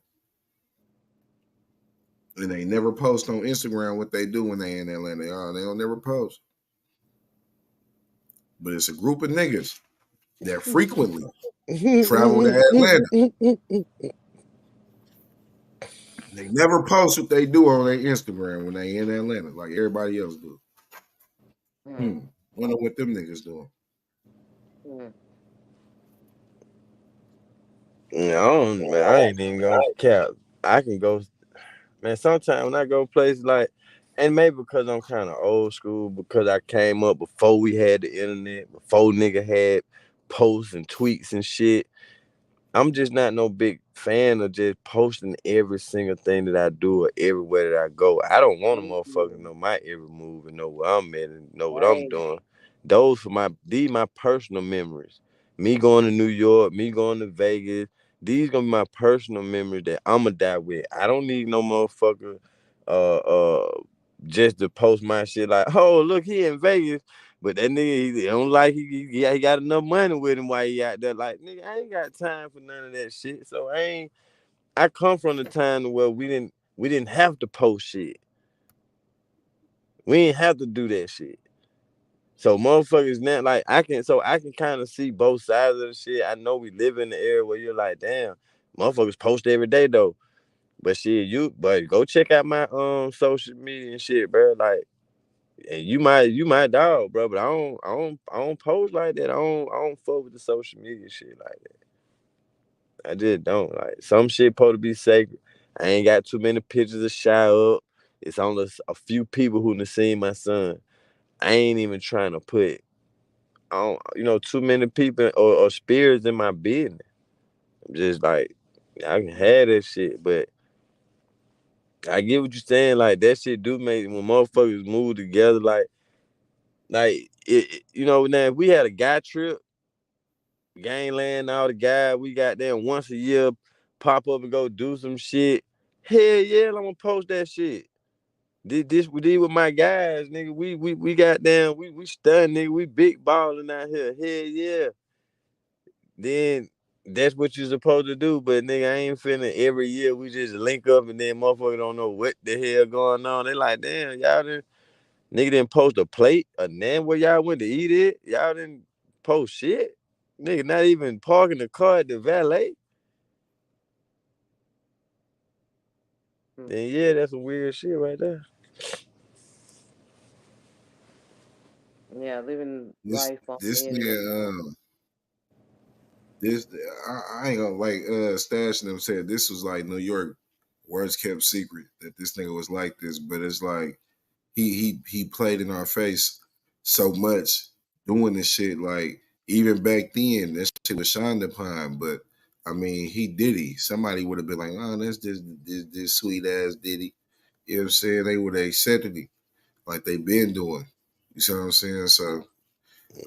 Speaker 16: and they never post on Instagram what they do when they in Atlanta. They don't never post. But it's a group of niggas that frequently travel to Atlanta. They never post what they do on their Instagram when they in Atlanta, like everybody else do. Wonder what them niggas doing.
Speaker 14: I ain't even gonna cap. I can go, man. Sometimes when I go places like, and maybe because I'm kind of old school, because I came up before we had the internet, before nigga had posts and tweets and shit. I'm just not no big fan of just posting every single thing that I do or everywhere that I go. I don't want a motherfucker know my every move and know where I'm at and know what I'm doing. These my personal memories. Me going to New York, me going to Vegas. These gonna be my personal memories that I'ma die with. I don't need no motherfucker just to post my shit like, oh look, he in Vegas. But that nigga, he don't like he got enough money with him while he out there. Like, nigga, I ain't got time for none of that shit. So I come from the time where we didn't have to post shit. We ain't have to do that shit. So motherfuckers now, like I can kind of see both sides of the shit. I know we live in the area where you're like, damn, motherfuckers post every day though. But shit, but go check out my social media and shit, bro. Like, and you my dog, bro, but I don't post like that. I don't fuck with the social media shit like that. I just don't. Like, some shit supposed to be sacred. I ain't got too many pictures of Shy up. It's only a few people who done seen my son. I ain't even trying to put too many people or spirits in my business. I'm just like, I can have that shit, but I get what you're saying. Like, that shit do make when motherfuckers move together, like it, now if we had a guy trip, gangland, all the guys, we got them once a year pop up and go do some shit. Hell yeah, I'm gonna post that shit. We did with my guys, nigga. We got down, we stunned, nigga. We big balling out here. Hell yeah. Then that's what you're supposed to do, but nigga, I ain't finna every year we just link up and then motherfucker don't know what the hell going on. They like, damn, y'all didn't. Nigga didn't post a plate, a name where y'all went to eat it. Y'all didn't post shit. Nigga, not even parking the car at the valet. then yeah, that's some weird shit right there.
Speaker 15: Yeah, living
Speaker 16: This
Speaker 15: life on
Speaker 16: this
Speaker 15: the internet.
Speaker 16: nigga, this I ain't gonna like Stash and them said this was like New York worst kept secret that this nigga was like this, but it's like he played in our face so much doing this shit. Like even back then, that shit was shined upon. But I mean, he Diddy. Somebody would have been like, "Oh, that's just this sweet ass Diddy." You know what I'm saying? They would have accepted him like they been doing. You see what I'm saying? So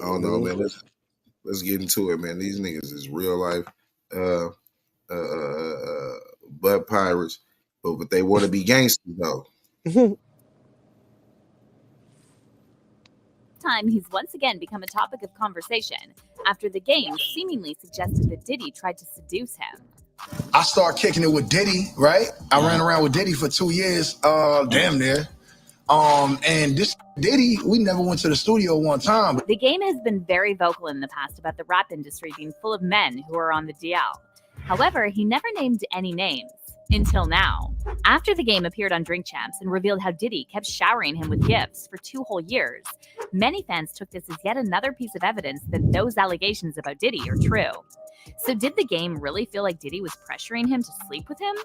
Speaker 16: I don't know, man. Let's get into it, man. These niggas is real life butt pirates, but they want to be gangsters though.
Speaker 12: Time he's once again become a topic of conversation after the game seemingly suggested that Diddy tried to seduce him.
Speaker 1: I started kicking it with Diddy, right? I ran around with Diddy for 2 years, damn near. And this Diddy, we never went to the studio one time.
Speaker 12: The game has been very vocal in the past about the rap industry being full of men who are on the DL. However, he never named any names. Until now. After the game appeared on Drink Champs and revealed how Diddy kept showering him with gifts for 2 whole years, many fans took this as yet another piece of evidence that those allegations about Diddy are true. So did the game really feel like Diddy was pressuring him to sleep with him?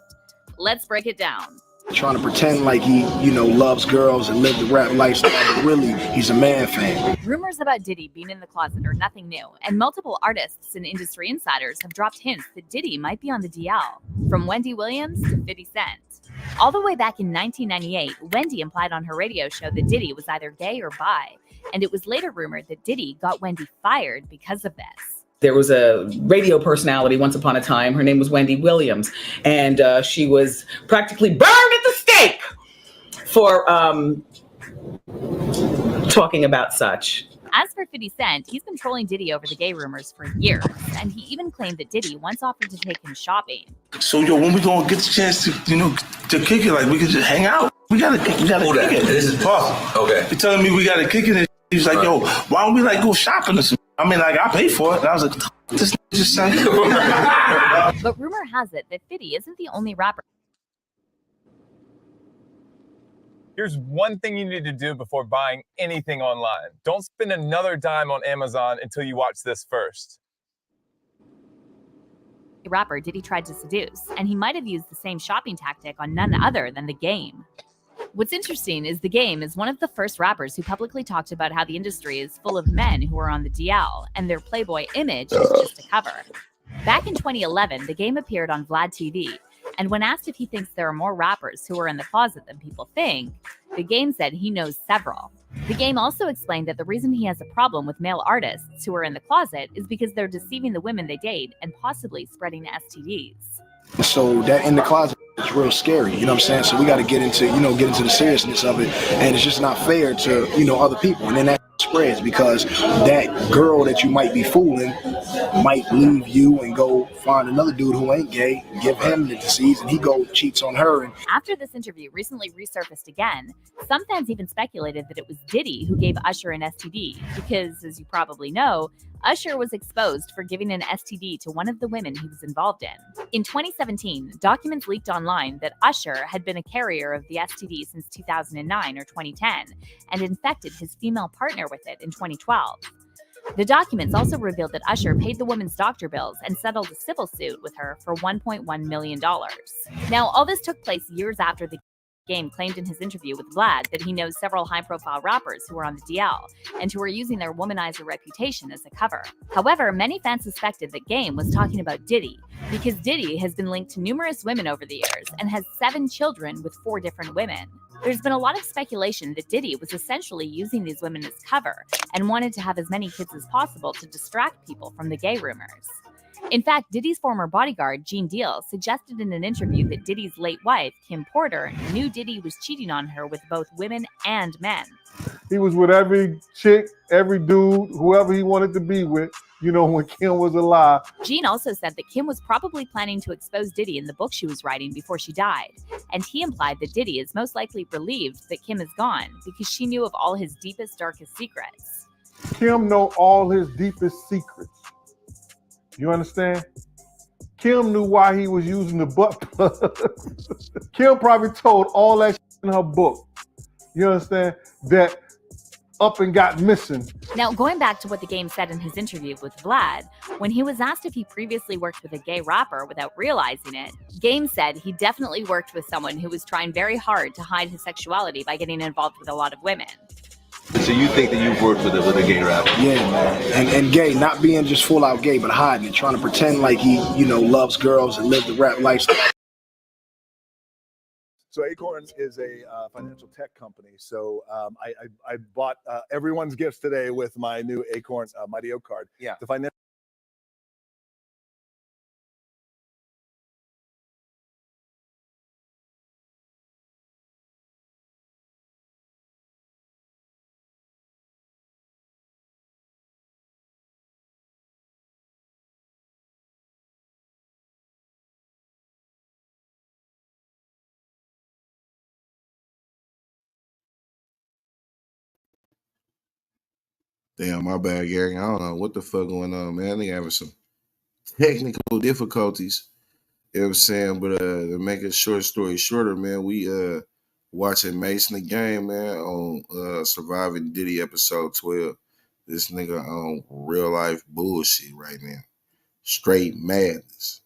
Speaker 12: Let's break it down.
Speaker 1: Trying to pretend like he, loves girls and live the rap lifestyle, but really, he's a man fan.
Speaker 12: Rumors about Diddy being in the closet are nothing new, and multiple artists and industry insiders have dropped hints that Diddy might be on the DL, from Wendy Williams to 50 Cent. All the way back in 1998, Wendy implied on her radio show that Diddy was either gay or bi, and it was later rumored that Diddy got Wendy fired because of this.
Speaker 9: There was a radio personality once upon a time. Her name was Wendy Williams, and she was practically burned at the stake for talking about such.
Speaker 12: As for 50 Cent, he's been trolling Diddy over the gay rumors for years, and he even claimed that Diddy once offered to take him shopping.
Speaker 10: So when we gonna get the chance to to kick it, like we could just hang out. We gotta kick it.
Speaker 22: This is possible. Okay.
Speaker 10: You're telling me we gotta kick it, and he's like, yo, why don't we like go shopping or something? I mean, like I pay for it. And I was like, this just sounds.
Speaker 12: But rumor has it that 50 isn't the only rapper.
Speaker 17: Here's one thing you need to do before buying anything online. Don't spend another dime on Amazon until you watch this first.
Speaker 12: Rapper Diddy tried to seduce, and he might have used the same shopping tactic on none other than the game. What's interesting is the game is one of the first rappers who publicly talked about how the industry is full of men who are on the DL, and their Playboy image is just a cover. Back in 2011, the game appeared on Vlad TV, and when asked if he thinks there are more rappers who are in the closet than people think, the game said he knows several. The game also explained that the reason he has a problem with male artists who are in the closet is because they're deceiving the women they date and possibly spreading STDs.
Speaker 1: So that in the closet is real scary, you know what I'm saying? So we got to get into the seriousness of it, and it's just not fair to, other people. And then that spreads because that girl that you might be fooling might leave you and go find another dude who ain't gay, give him the disease, and he go cheats on her. And
Speaker 12: after this interview recently resurfaced again, some fans even speculated that it was Diddy who gave Usher an STD because, as you probably know, Usher was exposed for giving an STD to one of the women he was involved in. In 2017, documents leaked online that Usher had been a carrier of the STD since 2009 or 2010 and infected his female partner with it in 2012. The documents also revealed that Usher paid the woman's doctor bills and settled a civil suit with her for $1.1 million. Now, all this took place years after the game claimed in his interview with Vlad that he knows several high-profile rappers who are on the DL and who are using their womanizer reputation as a cover. However, many fans suspected that Game was talking about Diddy because Diddy has been linked to numerous women over the years and has 7 children with 4 different women. There's been a lot of speculation that Diddy was essentially using these women as cover and wanted to have as many kids as possible to distract people from the gay rumors. In fact, Diddy's former bodyguard, Gene Deal, suggested in an interview that Diddy's late wife, Kim Porter, knew Diddy was cheating on her with both women and men.
Speaker 4: He was with every chick, every dude, whoever he wanted to be with, when Kim was alive.
Speaker 12: Gene also said that Kim was probably planning to expose Diddy in the book she was writing before she died, and he implied that Diddy is most likely relieved that Kim is gone because she knew of all his deepest, darkest secrets.
Speaker 4: Kim know all his deepest secrets. You understand? Kim knew why he was using the butt plug. Kim probably told all that shit in her book. You understand? That up and got missing.
Speaker 12: Now, going back to what the Game said in his interview with Vlad, when he was asked if he previously worked with a gay rapper without realizing it, Game said he definitely worked with someone who was trying very hard to hide his sexuality by getting involved with a lot of women.
Speaker 18: So you think that you've worked with a gay rapper?
Speaker 1: Yeah, man. And gay, not being just full out gay, but hiding it, trying to pretend like he, loves girls and live the rap lifestyle.
Speaker 19: So Acorn is a financial tech company. So I bought everyone's gifts today with my new Acorn Mighty Oak card.
Speaker 20: Yeah.
Speaker 19: The financial.
Speaker 16: Damn, my bad, Gary. I don't know what the fuck going on, man. They having some technical difficulties. You know what I'm saying? But to make a short story shorter, man, we watching Mase in the Game, man, on Surviving Diddy Episode 12. This nigga on real life bullshit right now. Straight madness.